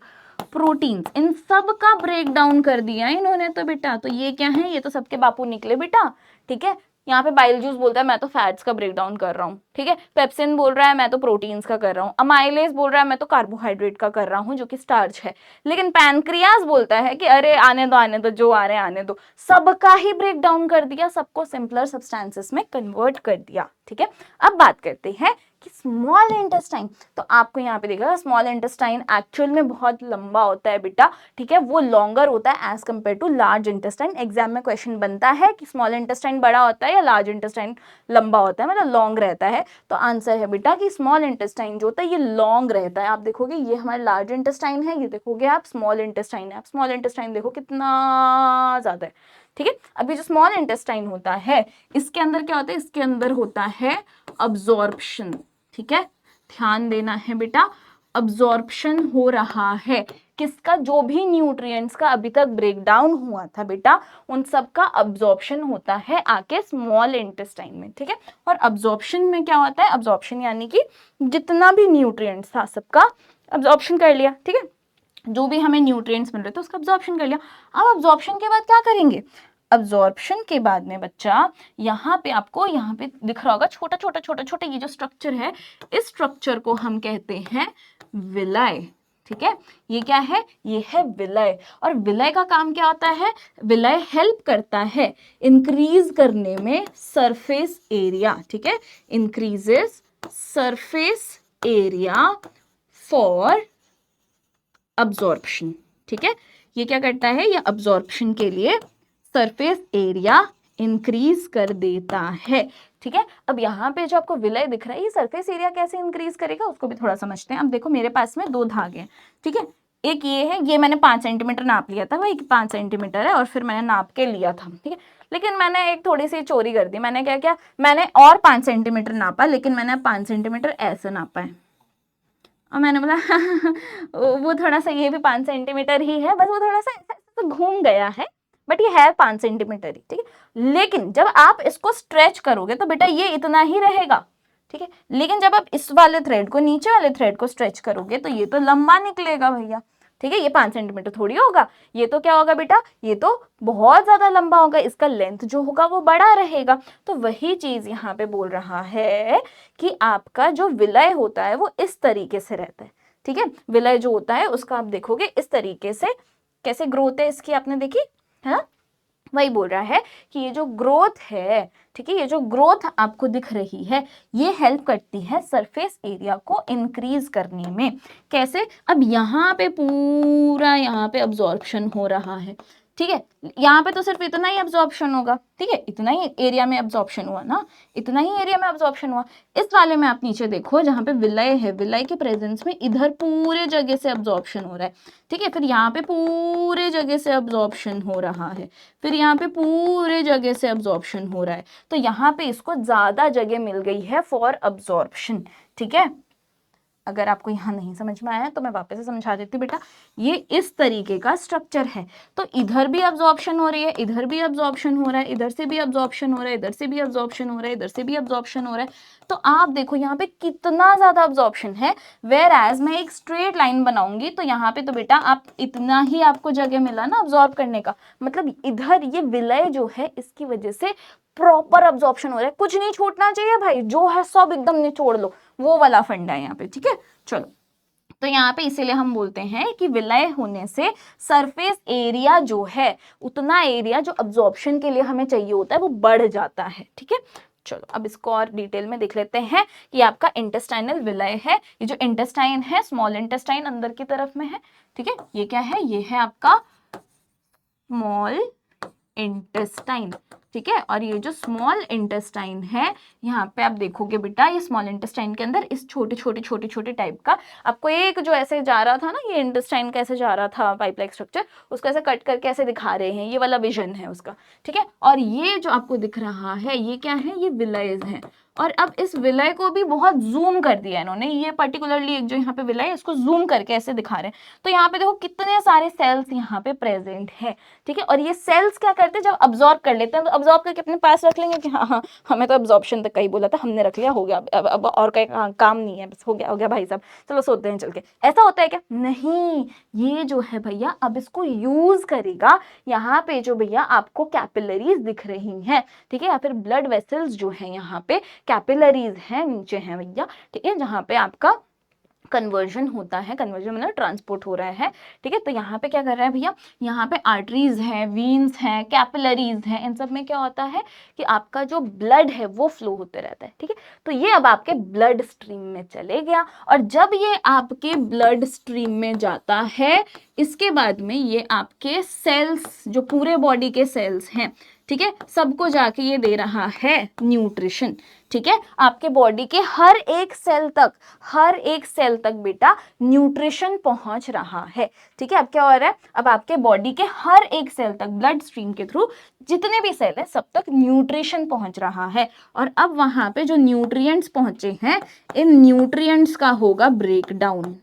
प्रोटीन्स, इन सब का ब्रेक डाउन कर दिया इन्होंने तो बेटा। तो ये क्या है? ये तो सबके बापू निकले बेटा, ठीक है। यहाँ पे बाइल जूस बोलता है मैं तो फैट्स का ब्रेक डाउन कर रहा हूँ, ठीक है। पेप्सिन बोल रहा है मैं तो प्रोटीन्स का कर रहा हूँ। अमाइलेज बोल रहा है मैं तो कार्बोहाइड्रेट का कर रहा हूँ जो कि स्टार्च है। लेकिन पैनक्रियाज बोलता है कि अरे आने दो, जो आ रहे हैं आने दो। सबका ही ब्रेक डाउन कर दिया, सबको सिंपलर सब्सटेंसेस में कन्वर्ट कर दिया, ठीक है। अब बात करते हैं कि स्मॉल इंटेस्टाइन। तो आपको यहाँ पे देखा स्मॉल इंटेस्टाइन एक्चुअल में बहुत लंबा होता है बेटा, ठीक है, वो लॉन्गर होता है as compared to large intestine. Exam में क्वेश्चन बनता है कि स्मॉल इंटेस्टाइन बड़ा होता है या लार्ज इंटेस्टाइन लंबा होता है, मतलब लॉन्ग रहता है। तो आंसर है बेटा कि स्मॉल इंटेस्टाइन जो होता है ये लॉन्ग रहता है। आप देखोगे ये हमारा लार्ज इंटेस्टाइन है, ये देखोगे आप स्मॉल इंटेस्टाइन है। आप स्मॉल इंटेस्टाइन देखो कितना ज्यादा है, ठीक है। अभी जो स्मॉल इंटेस्टाइन होता है इसके अंदर क्या होता है? इसके अंदर होता है अब्जॉर्प्शन, ठीक है, ध्यान देना है बेटा। अब्जॉर्प्शन हो रहा है किसका? जो भी न्यूट्रिएंट्स का अभी तक ब्रेक डाउन हुआ था बेटा उन सब का अब्जॉर्प्शन होता है आके स्मॉल इंटेस्टाइन में, ठीक है। और अब्जॉर्प्शन में क्या होता है? अब्जॉर्प्शन यानी कि जितना भी न्यूट्रिएंट्स था सबका अब्जॉर्प्शन कर लिया, ठीक है। जो भी हमें न्यूट्रिएंट्स मिल रहे थे उसका अब्जॉर्प्शन कर लिया। अब अब्जॉर्प्शन के बाद क्या करेंगे? अब्जॉर्प्शन के बाद में बच्चा यहाँ पे आपको यहाँ पे दिख रहा होगा छोटा छोटा छोटा छोटा ये जो स्ट्रक्चर है, इस स्ट्रक्चर को हम कहते हैं विलय, ठीक है। ये क्या है? ये है विलय। और विलय का काम क्या होता है? विलय हेल्प करता है इंक्रीज करने में सरफेस एरिया, ठीक है, increases surface area for absorption, ठीक है। ये क्या करता है? ये अब्जॉर्प्शन के लिए सरफेस एरिया इंक्रीज कर देता है, ठीक है। अब यहाँ पे जो आपको विलय दिख रहा है ये सरफेस एरिया कैसे इंक्रीज करेगा उसको भी थोड़ा समझते हैं। अब देखो मेरे पास में दो धागे हैं, ठीक है। एक ये है, ये मैंने 5 सेंटीमीटर नाप लिया था, वही 5 सेंटीमीटर है और फिर मैंने नाप के लिया था, ठीक है। लेकिन मैंने एक थोड़ी सी चोरी कर दी। मैंने क्या किया? मैंने और 5 सेंटीमीटर नापा, लेकिन मैंने 5 सेंटीमीटर ऐसे नापा है और मैंने बोला वो थोड़ा सा ये भी 5 सेंटीमीटर ही है, बस वो थोड़ा सा घूम गया है, बट ये है 5 सेंटीमीटर ही, ठीक है। लेकिन जब आप इसको स्ट्रेच करोगे तो बेटा ये इतना ही रहेगा, ठीक है। लेकिन जब आप इस वाले थ्रेड को, नीचे वाले थ्रेड को स्ट्रेच करोगे तो ये तो लंबा निकलेगा भैया, ठीक है। ये 5 सेंटीमीटर थोड़ी होगा, ये तो क्या होगा बेटा? ये तो बहुत ज्यादा लंबा होगा, इसका लेंथ जो होगा वो बड़ा रहेगा। तो वही चीज यहाँ पे बोल रहा है कि आपका जो विलय होता है वो इस तरीके से रहता है, ठीक है। विलय जो होता है उसका आप देखोगे इस तरीके से, कैसे ग्रोथ है इसकी आपने देखी है ना। वही बोल रहा है कि ये जो ग्रोथ है, ठीक है, ये जो ग्रोथ आपको दिख रही है ये हेल्प करती है सरफेस एरिया को इंक्रीज करने में। कैसे? अब यहाँ पे पूरा यहाँ पे अब्जॉर्प्शन हो रहा है, ठीक है, यहाँ पे तो सिर्फ इतना ही अब्जॉर्प्शन होगा, ठीक है, इतना ही एरिया में अब्जॉर्प्शन हुआ ना, इतना ही एरिया में अब्जॉर्प्शन हुआ। इस वाले में आप नीचे देखो जहाँ पे विलय है, विलय के प्रेजेंस में इधर पूरे जगह से अब्जॉर्प्शन हो रहा है, ठीक है, फिर यहाँ पे पूरे जगह से अब्जॉर्प्शन हो रहा है, फिर यहाँ पे पूरे जगह से अब्जॉर्प्शन हो रहा है, तो यहाँ पे इसको ज्यादा जगह मिल गई है फॉर अब्जॉर्प्शन, ठीक है। अगर आपको यहाँ नहीं समझ में आया तो मैं वापस से समझा देती हूँ बेटा, ये इस तरीके का स्ट्रक्चर है, तो इधर भी अब्जॉर्प्शन हो रही है, इधर भी अब्जॉर्प्शन हो रहा है, इधर से भी अब्जॉर्प्शन हो रहा है, इधर से भी अब्जॉर्प्शन हो रहा है, इधर से भी अब्जॉर्प्शन हो रहा है, तो आप देखो यहाँ पे कितना ज्यादा अब्जॉर्प्शन है। वेयर एज मैं एक स्ट्रेट लाइन बनाऊंगी तो यहाँ पे तो बेटा आप इतना ही आपको जगह मिला ना अब्जॉर्ब करने का, मतलब इधर ये विलय जो है इसकी वजह से प्रॉपर अब्जॉर्प्शन हो रहा है, कुछ नहीं छूटना चाहिए भाई, जो है सब एकदम निचोड़ लो, वो वाला फंडा है यहाँ पे, ठीक है। चलो, तो यहाँ पे इसीलिए हम बोलते हैं कि विलय होने से सरफेस एरिया जो है, उतना एरिया जो अब्जॉर्प्शन के लिए हमें चाहिए होता है वो बढ़ जाता है, ठीक है। चलो अब इसको और डिटेल में देख लेते हैं कि आपका इंटेस्टाइनल विलय है, ये जो इंटेस्टाइन है, स्मॉल इंटेस्टाइन अंदर की तरफ में है, ठीक है, ये क्या है, ये है आपका स्मॉल इंटेस्टाइन, ठीक है, और ये जो स्मॉल इंटेस्टाइन है, यहाँ पे आप देखोगे बेटा ये स्मॉल इंटेस्टाइन के अंदर इस छोटे छोटे छोटे छोटे टाइप का आपको एक जो ऐसे जा रहा था ना, ये इंटेस्टाइन का ऐसे जा रहा था पाइप लाइक स्ट्रक्चर, उसको ऐसे कट करके ऐसे दिखा रहे हैं, ये वाला विजन है उसका, ठीक है। और ये जो आपको दिख रहा है ये क्या है, ये विलयज है, और अब इस विलय को भी बहुत जूम कर दिया इन्होंने, ये पर्टिकुलरली एक जो यहाँ पे विलय है इसको जूम करके ऐसे दिखा रहे हैं, तो यहाँ पे देखो कितने सारे सेल्स यहाँ पे प्रेजेंट है, ठीक है। और ये सेल्स क्या करते हैं, जब अब्जॉर्ब कर लेते हैं तो अब्जॉर्ब करके अपने पास रख लेंगे कि हाँ हाँ हमें तो अब्जॉर्प्शन तक का ही बोला था, हमने रख लिया, हो गया, अब और कोई काम नहीं है, बस हो गया भाई साहब, चलो सोते हैं चल के, ऐसा होता है क्या, नहीं, ये जो है भैया अब इसको यूज करेगा, यहाँ पे जो भैया आपको कैपिलरीज दिख रही हैं, ठीक है, या फिर ब्लड वेसल्स जो है यहाँ पे कैपिलरीज हैं, नीचे हैं भैया, ठीक है, जहाँ पे आपका कन्वर्जन होता है, कन्वर्जन मतलब ट्रांसपोर्ट हो रहा है, ठीक है। तो यहाँ पे क्या कर रहा है भैया, यहाँ पे आर्टरीज हैं, वीन्स हैं, कैपिलरीज हैं, इन सब में क्या होता है कि आपका जो ब्लड है वो फ्लो होते रहता है, ठीक है। तो ये अब आपके ब्लड स्ट्रीम में चले गया, और जब ये आपके ब्लड स्ट्रीम में जाता है इसके बाद में ये आपके सेल्स, जो पूरे बॉडी के सेल्स हैं, ठीक है, सबको जाके ये दे रहा है न्यूट्रिशन, ठीक है, आपके बॉडी के हर एक सेल तक बेटा न्यूट्रिशन पहुंच रहा है, ठीक है। अब क्या हो रहा है, अब आपके बॉडी के हर एक सेल तक ब्लड स्ट्रीम के थ्रू जितने भी सेल है सब तक न्यूट्रिशन पहुंच रहा है, और अब वहां पे जो न्यूट्रिएंट्स पहुंचे हैं इन न्यूट्रिएंट्स का होगा ब्रेकडाउन,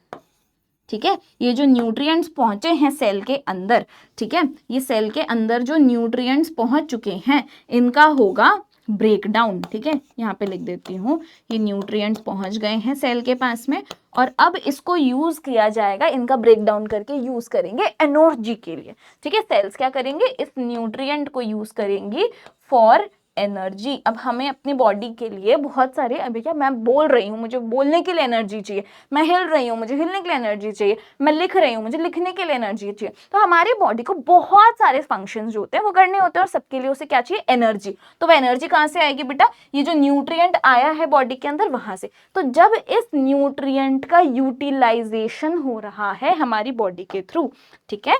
ठीक है। ये जो न्यूट्रिएंट्स पहुंचे हैं सेल के अंदर, ठीक है, ये सेल के अंदर जो न्यूट्रिएंट्स पहुंच चुके हैं इनका होगा ब्रेकडाउन, ठीक है, यहाँ पे लिख देती हूँ, ये न्यूट्रिएंट्स पहुंच गए हैं सेल के पास में, और अब इसको यूज किया जाएगा, इनका ब्रेकडाउन करके यूज करेंगे एनर्जी के लिए, ठीक है। सेल्स क्या करेंगे, इस न्यूट्रिएंट को यूज करेंगी फॉर एनर्जी। अब हमें अपनी बॉडी के लिए बहुत सारे, अभी क्या मैं बोल रही हूँ, मुझे बोलने के लिए एनर्जी चाहिए, मैं हिल रही हूँ, मुझे हिलने के लिए एनर्जी चाहिए, मैं लिख रही हूँ, मुझे लिखने के लिए एनर्जी चाहिए, तो हमारी बॉडी को बहुत सारे फंक्शंस जो होते हैं वो करने होते हैं, और सबके लिए उसे क्या चाहिए, एनर्जी। तो वह एनर्जी कहाँ से आएगी बेटा, ये जो न्यूट्रिएंट आया है बॉडी के अंदर वहां से। तो जब इस न्यूट्रिएंट का यूटिलाइजेशन हो रहा है हमारी बॉडी के थ्रू, ठीक है,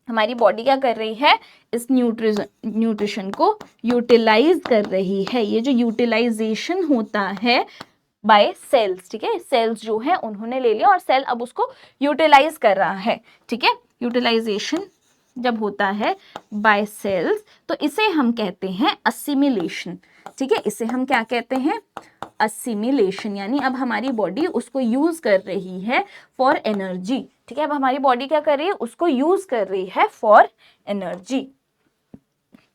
हमारी बॉडी क्या कर रही है, इस न्यूट्रिशन को यूटिलाइज कर रही है। ये जो यूटिलाइजेशन होता है बाय सेल्स, ठीक है, सेल्स जो है उन्होंने ले लिया और सेल अब उसको यूटिलाइज कर रहा है, ठीक है। यूटिलाइजेशन जब होता है बाय सेल्स तो इसे हम कहते हैं असिमिलेशन, ठीक है, इसे हम क्या कहते हैं, असिमिलेशन, यानी अब हमारी बॉडी उसको यूज कर रही है फॉर एनर्जी, ठीक है। अब हमारी बॉडी क्या कर रही है, उसको यूज कर रही है फॉर एनर्जी।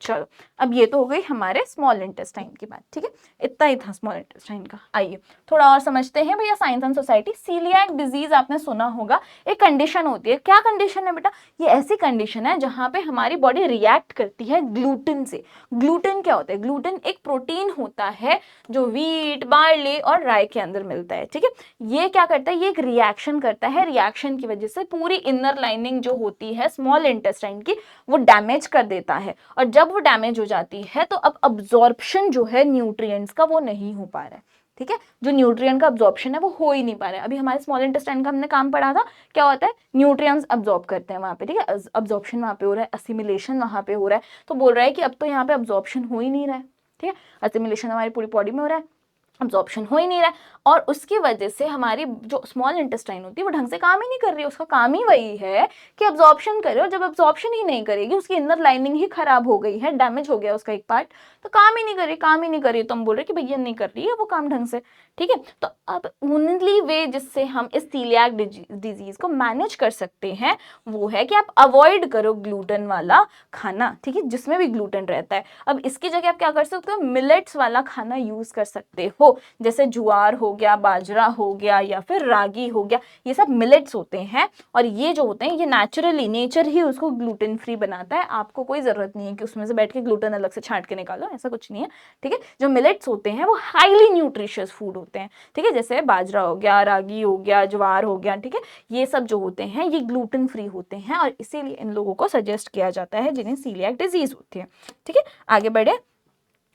चलो अब ये तो हो गई हमारे स्मॉल इंटेस्टाइन की बात, ठीक है, इतना ही था स्मॉल इंटेस्टाइन का। आइए थोड़ा और समझते हैं भैया, science and society. Coeliac disease आपने सुना होगा, एक कंडीशन होती है, क्या कंडीशन है बेटा, ये ऐसी कंडीशन है जहाँ पे हमारी बॉडी रिएक्ट करती है ग्लूटेन से। ग्लूटेन क्या होता है, ग्लूटेन एक प्रोटीन होता है जो व्हीट, बार्ले और राई के अंदर मिलता है, ठीक है। ये क्या करता है, ये एक रिएक्शन करता है, रिएक्शन की वजह से पूरी इनर लाइनिंग जो होती है स्मॉल इंटेस्टाइन की वो डैमेज कर देता है, और जब वो डैमेज हो जाती है तो अब अब्जॉर्प्शन जो है न्यूट्रिएंट्स का वो नहीं हो पा रहा है, ठीक है, जो न्यूट्रिएंट का अब्जॉर्प्शन है वो हो ही नहीं पा रहा है। अभी हमारे स्मॉल इंटेस्टाइन का हमने काम पढ़ा था, क्या होता है, न्यूट्रिएंट्स अब्जॉर्ब करते हैं वहाँ पे, ठीक है, अब्जॉर्प्शन वहाँ पे हो रहा है, असिमिलेशन वहाँ पे हो रहा है, तो बोल रहा है कि अब तो यहाँ पे अब्जॉर्प्शन हो ही नहीं रहा है, ठीक है, असिमिलेशन हमारी पूरी बॉडी में हो रहा है, अब्जॉर्प्शन हो ही नहीं रहा है, और उसकी वजह से हमारी जो स्मॉल इंटेस्टाइन होती है वो ढंग से काम ही नहीं कर रही है। उसका काम ही वही है कि अब्जॉर्प्शन करे, और जब अब्जॉर्प्शन ही नहीं करेगी, उसकी इनर लाइनिंग ही खराब हो गई है, डैमेज हो गया उसका एक पार्ट, तो काम ही नहीं कर रही, काम ही नहीं कर रही, तो हम बोल रहे कि भैया नहीं कर रही है वो काम ढंग से, ठीक है। तो अब ओनली वे जिससे हम इस सीलियाक डिजीज को मैनेज कर सकते हैं वो है कि आप अवॉइड करो ग्लूटेन वाला खाना, ठीक है, जिसमें भी ग्लूटेन रहता है। अब इसकी जगह आप क्या कर सकते हो, मिलेट्स वाला खाना यूज कर सकते हो, जैसे ज्वार हो गया, बाजरा हो गया, या फिर रागी हो गया, ये सब मिलेट्स होते हैं, और ये जो होते हैं ये नेचुरली, नेचर ही उसको ग्लूटेन फ्री बनाता है, आपको कोई जरूरत नहीं है कि उसमें से बैठ के ग्लूटेन अलग से छांट के निकालो, ऐसा कुछ नहीं है, ठीक है। जो मिलेट्स होते हैं वो हाईली न्यूट्रिशियस फूड होते हैं, ठीक है, जैसे बाजरा हो गया, रागी हो गया, ज्वार हो गया, ठीक है, ये सब जो होते हैं ये ग्लूटेन फ्री होते हैं, और इसीलिए इन लोगों को सजेस्ट किया जाता है जिन्हें सीलियाक डिजीज होती है, ठीक है। आगे बढ़े,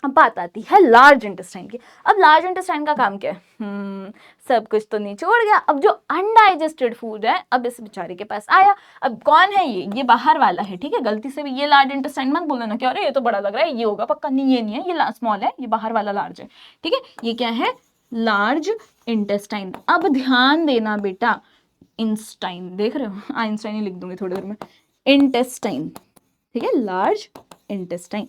अब बात आती है लार्ज इंटेस्टाइन की। अब लार्ज इंटेस्टाइन का काम क्या है, सब कुछ तो निचोड़ गया, अब जो अनडाइजेस्टेड फूड है अब इस बेचारे के पास आया। अब कौन है ये बाहर वाला है, ठीक है, गलती से भी ये लार्ज इंटेस्टाइन मत बोलना ना कि अरे ये तो बड़ा लग रहा है, ये होगा पक्का, नहीं ये नहीं है, ये स्मॉल है, ये बाहर वाला लार्ज है, ठीक है, ये क्या है, लार्ज इंटेस्टाइन। अब ध्यान देना बेटा, इंस्टाइन देख रहे हो, आइंस्टाइन ही लिख दूंगी थोड़ी देर में, इंटेस्टाइन, ठीक है, लार्ज इंटेस्टाइन।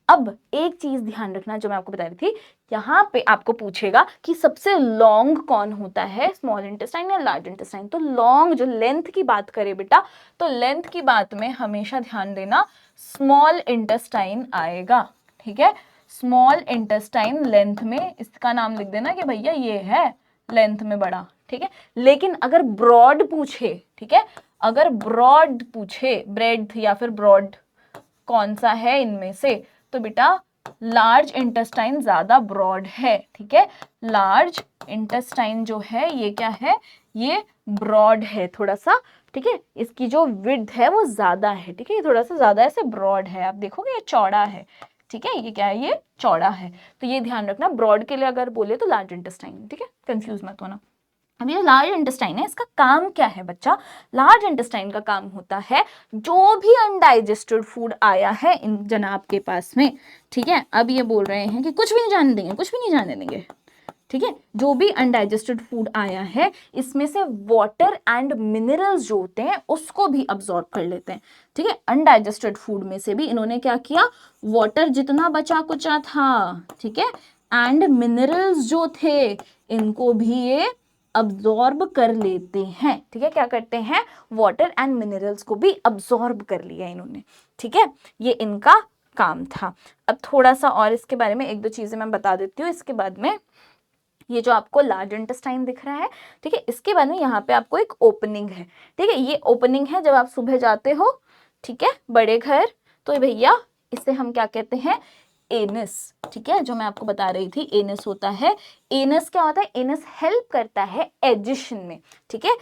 अब एक चीज ध्यान रखना जो मैं आपको बता रही थी, यहाँ पे आपको पूछेगा कि सबसे लॉन्ग कौन होता है, स्मॉल इंटेस्टाइन या लार्ज इंटेस्टाइन। तो लॉन्ग, जो लेंथ की बात करें बेटा, तो लेंथ की बात में हमेशा ध्यान देना स्मॉल इंटेस्टाइन आएगा, ठीक है, स्मॉल इंटेस्टाइन लेंथ में, इसका नाम लिख देना कि भैया ये है लेंथ में बड़ा, ठीक है। लेकिन अगर ब्रॉड पूछे, ठीक है, अगर ब्रॉड पूछे, ब्रेड या फिर ब्रॉड कौन सा है इनमें से, तो बेटा लार्ज इंटेस्टाइन ज्यादा ब्रॉड है, ठीक है, लार्ज इंटेस्टाइन जो है ये क्या है, ये ब्रॉड है थोड़ा सा, ठीक है, इसकी जो विड्थ है वो ज्यादा है, ठीक है, ये थोड़ा सा ज्यादा ऐसे ब्रॉड है, आप देखोगे ये चौड़ा है, ठीक है, ये क्या है, ये चौड़ा है, तो ये ध्यान रखना, ब्रॉड के लिए अगर बोले तो लार्ज इंटेस्टाइन, ठीक है, कंफ्यूज मत होना। अब ये लार्ज इंटेस्टाइन है, इसका काम क्या है बच्चा, लार्ज इंटेस्टाइन का काम होता है जो भी अनडाइजेस्टेड फूड आया है इन जनाब के पास में, ठीक है, अब ये बोल रहे हैं कि कुछ भी नहीं जाने देंगे, कुछ भी नहीं जाने देंगे, ठीक है, जो भी अनडाइजेस्टेड फूड आया है इसमें से वाटर एंड मिनरल्स जो होते हैं उसको भी अब्सॉर्ब कर लेते हैं, ठीक है, अनडाइजेस्टेड फूड में से भी इन्होंने क्या किया, वाटर जितना बचा कुचा था, ठीक है, एंड मिनरल्स जो थे इनको भी ये अब्सॉर्ब कर लेते हैं, ठीक है, क्या करते हैं, वाटर एंड मिनरल्स को भी अब्सॉर्ब कर लिया इन्होंने, ठीक है, ये इनका काम था। अब थोड़ा सा और इसके बारे में एक दो चीजें मैं बता देती हूँ, इसके बाद में ये जो आपको लार्ज इंटेस्टाइन दिख रहा है, ठीक है, इसके बाद में यहाँ पे आपको एक ओपनिंग है, ठीक है, ये ओपनिंग है जब आप सुबह जाते हो, ठीक है, बड़े घर, तो भैया इसे हम क्या कहते हैं, एनस, ठीक है, जो मैं आपको बता रही थी एनस होता है। एनस क्या होता है, एनस हेल्प करता है एजिशन में, ठीक है,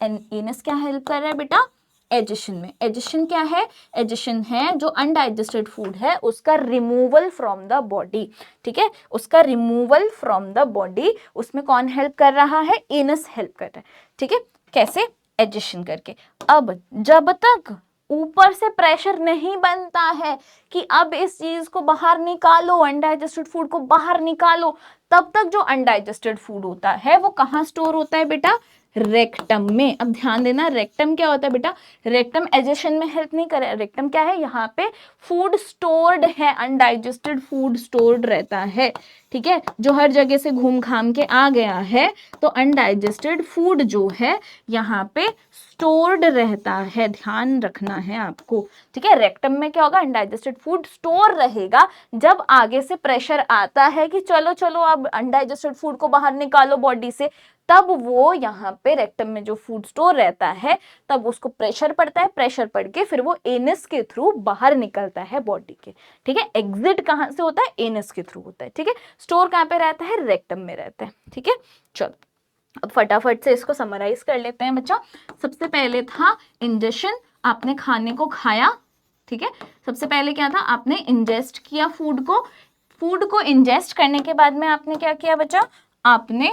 एनस क्या हेल्प कर रहा है बेटा, एजिशन में। एजिशन क्या है, एजिशन है जो अनडाइजेस्टेड फूड है उसका रिमूवल फ्रॉम द बॉडी, ठीक है, उसका रिमूवल फ्रॉम द बॉडी, उसमें कौन हेल्प कर रहा है, एनस हेल्प कर रहा है, ठीक है, कैसे, एजिशन करके। अब जब तक ऊपर से प्रेशर नहीं बनता है कि अब इस चीज को बाहर निकालो, अनडाइजेस्टेड फूड को बाहर निकालो, तब तक जो अनडाइजेस्टेड फूड होता है वो कहाँ स्टोर होता है बेटा, रेक्टम में। अब ध्यान देना, रेक्टम क्या होता है बेटा, रेक्टम एजिशन में हेल्प नहीं करे, रेक्टम क्या है, यहाँ पे फूड स्टोर्ड है, अनडाइजेस्टेड फूड स्टोर्ड रहता है, ठीक है, जो हर जगह से घूम घाम के आ गया है, तो अनडाइजेस्टेड फूड जो है यहाँ पे स्टोर्ड रहता है, ध्यान रखना है आपको, ठीक है, रेक्टम में क्या होगा, अनडाइजेस्टेड फूड स्टोर रहेगा, जब आगे से प्रेशर आता है कि चलो चलो अब अनडाइजेस्टेड फूड को बाहर निकालो बॉडी से, तब वो यहाँ पे रेक्टम में जो फूड स्टोर रहता है तब उसको प्रेशर पड़ता है, प्रेशर पड़ के फिर वो एनस के थ्रू बाहर निकलता है बॉडी के, ठीक है, एग्जिट कहाँ से होता है, एनस के थ्रू होता है, ठीक है, स्टोर कहाँ पे रहता है, रेक्टम में रहता है, ठीक है। चलो अब फटाफट से इसको समराइज कर लेते हैं बच्चा। सबसे पहले था इंजेशन, आपने खाने को खाया, ठीक है, सबसे पहले क्या था, आपने इंजेस्ट किया फूड को, फूड को इंजेस्ट करने के बाद में आपने क्या किया बच्चा, आपने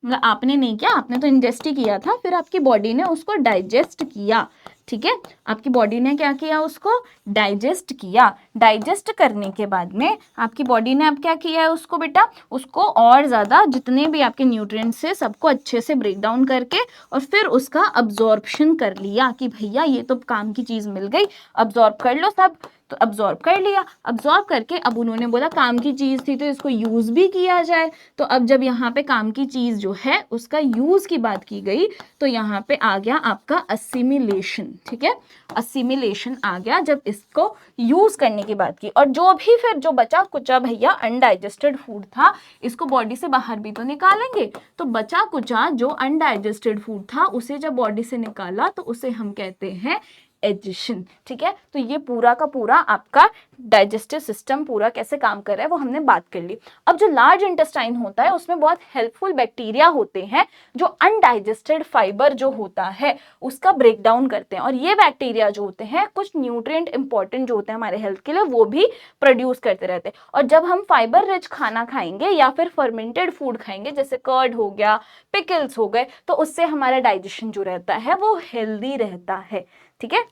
मतलब आपने नहीं किया, आपने तो इंजेस्ट ही किया था, फिर आपकी बॉडी ने उसको डाइजेस्ट किया, ठीक है, आपकी बॉडी ने क्या किया, उसको डाइजेस्ट किया। डाइजेस्ट करने के बाद में आपकी बॉडी ने अब क्या किया है उसको बेटा, उसको और ज़्यादा जितने भी आपके न्यूट्रिएंट्स है सबको अच्छे से ब्रेक डाउन करके और फिर उसका अब्जॉर्प्शन कर लिया कि भैया ये तो काम की चीज़ मिल गई, अब्जॉर्ब कर लो सब। तो अब्जॉर्ब कर लिया, अब्जॉर्ब करके अब उन्होंने बोला काम की चीज़ थी तो इसको यूज़ भी किया जाए। तो अब जब यहाँ पे काम की चीज़ जो है उसका यूज़ की बात की गई तो यहाँ पे आ गया आपका असिमिलेशन, ठीक है, असिमिलेशन आ गया जब इसको यूज़ करने की बात की। और जो भी फिर जो बचा कुचा भैया अनडाइजेस्टेड फूड था इसको बॉडी से बाहर भी तो निकालेंगे, तो बचा कुचा जो अनडाइजेस्टेड फूड था उसे जब बॉडी से निकाला तो उसे हम कहते हैं एडिशन, ठीक है। तो ये पूरा का पूरा आपका डाइजेस्टिव सिस्टम पूरा कैसे काम कर रहा है वो हमने बात कर ली। अब जो लार्ज इंटेस्टाइन होता है उसमें बहुत हेल्पफुल बैक्टीरिया होते हैं जो अनडाइजेस्टेड फाइबर जो होता है उसका ब्रेक डाउन करते हैं, और ये बैक्टीरिया जो होते हैं कुछ न्यूट्रिएंट इंपॉर्टेंट जो होते हैं हमारे हेल्थ के लिए वो भी प्रोड्यूस करते रहते हैं। और जब हम फाइबर रिच खाना खाएंगे या फिर फर्मेंटेड फूड खाएंगे जैसे कर्ड हो गया, पिकल्स हो गए, तो उससे हमारा डाइजेशन जो रहता है वो हेल्दी रहता है, ठीक है।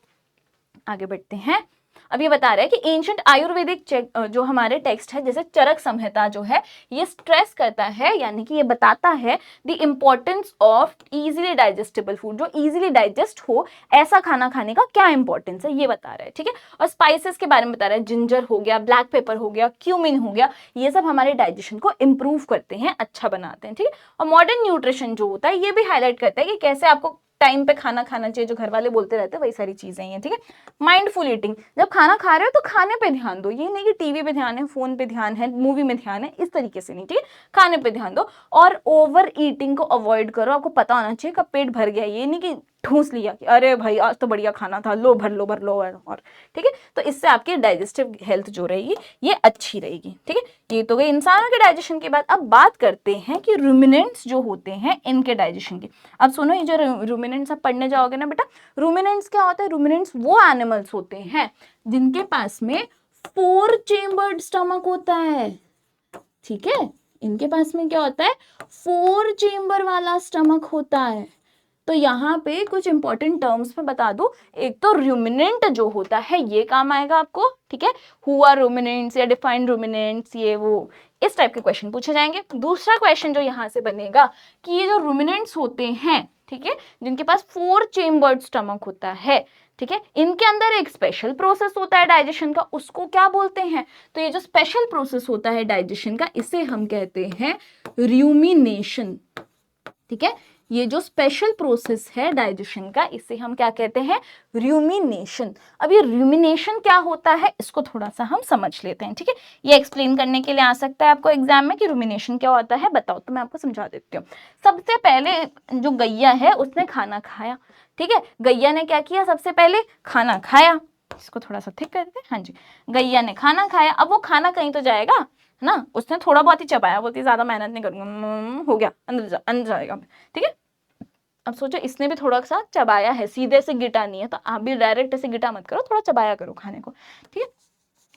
आगे बढ़ते हैं। अब ये बता रहा है कि एंशिएंट आयुर्वेदिक जो हमारे टेक्स्ट है जैसे चरक संहिता जो है ये स्ट्रेस करता है, यानी कि ये बताता है the importance of easily digestible food, जो इजीली डाइजेस्ट हो ऐसा खाना खाने का क्या इंपॉर्टेंस है ये बता रहा है, ठीक है। और स्पाइसेस के बारे में बता रहा है, जिंजर हो गया, ब्लैक पेपर हो गया, क्यूमिन हो गया, ये सब हमारे डाइजेशन को इम्प्रूव करते हैं, अच्छा बनाते हैं, ठीक है। और मॉडर्न न्यूट्रिशन जो होता है ये भी हाईलाइट करता है कि कैसे आपको टाइम पे खाना खाना चाहिए, जो घर वाले बोलते रहते हैं वही सारी चीजें हैं, ठीक है। माइंडफुल ईटिंग, जब खाना खा रहे हो तो खाने पे ध्यान दो, ये नहीं कि टीवी पे ध्यान है, फोन पे ध्यान है, मूवी में ध्यान है, इस तरीके से नहीं, ठीक है, खाने पे ध्यान दो। और ओवर ईटिंग को अवॉइड करो, आपको पता होना चाहिए कब पेट भर गया, ये नहीं कि ठूस लिया कि अरे भाई आज तो बढ़िया खाना था, लो भर लो भर लो, और ठीक है। तो इससे आपकी डाइजेस्टिव हेल्थ जो रहेगी ये अच्छी रहेगी, ठीक है। ये तो गई इंसानों के डाइजेशन की बात। अब बात करते हैं कि रूमिनेंट्स जो होते हैं इनके डाइजेशन की। अब सुनो, ये जो रूमिनेंट्स आप पढ़ने जाओगे ना बेटा, रूमिनेंट्स क्या होता है, रूमिनेंट्स वो एनिमल्स होते हैं जिनके पास में 4 चेम्बर्ड स्टमक होता है, ठीक है। इनके पास में क्या होता है, 4 चेम्बर वाला स्टमक होता है। तो यहाँ पे कुछ इंपॉर्टेंट टर्म्स में बता दूं, एक तो रूमिनेंट जो होता है ये काम आएगा आपको, ठीक है, हु आर रूमिनेंट्स या डिफाइंड रूमिनेंट्स, ये वो इस टाइप के क्वेश्चन पूछे जाएंगे। दूसरा क्वेश्चन जो यहाँ से बनेगा कि ये जो रूमिनेंट्स होते हैं, ठीक है, जिनके पास 4 चेम्बर्ड स्टमक होता है, ठीक है, इनके अंदर एक स्पेशल प्रोसेस होता है डाइजेशन का, उसको क्या बोलते हैं, तो ये जो स्पेशल प्रोसेस होता है डाइजेशन का इसे हम कहते हैं रूमिनेशन, ठीक है। ये जो स्पेशल प्रोसेस है डाइजेशन का इसे हम क्या कहते हैं, रूमिनेशन। अब ये रूमिनेशन क्या होता है इसको थोड़ा सा हम समझ लेते हैं, ठीक है। ये एक्सप्लेन करने के लिए आ सकता है आपको एग्जाम में कि रूमिनेशन क्या होता है, बताओ, तो मैं आपको समझा देती हूँ। सबसे पहले जो गैया है उसने खाना खाया, ठीक है, गैया ने क्या किया, सबसे पहले खाना खाया, इसको थोड़ा सा थिक करते हैं, हाँ जी, गैया ने खाना खाया। अब वो खाना कहीं तो जाएगा है ना, उसने थोड़ा बहुत ही चबाया, बोलती ज्यादा मेहनत नहीं करूंगा, हो गया, अंदर जाएगा, ठीक है। अब सोचो इसने भी थोड़ा सा चबाया है, सीधे से गिटा नहीं है, तो आप भी डायरेक्ट ऐसे गिटा मत करो, थोड़ा चबाया करो खाने को, ठीक है।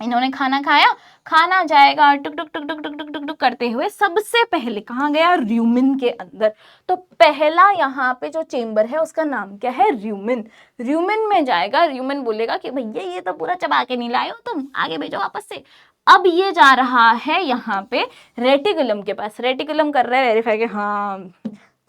इन्होंने खाना खाया, खाना जाएगा टुक टुक टुक टुक टुक टुक टुक टुक करते हुए सबसे पहले कहाँ गया, रूमिन के अंदर। तो पहला यहाँ पे जो चेम्बर है उसका नाम क्या है, रूमिन। रूमिन में जाएगा, रूमिन बोलेगा कि भैया ये तो पूरा चबा के नहीं लाए हो तुम, आगे भेजो वापस से। अब ये जा रहा है यहाँ पे रेटिकुलम के पास, रेटिकुलम कर रहा है वेरीफाई कि हाँ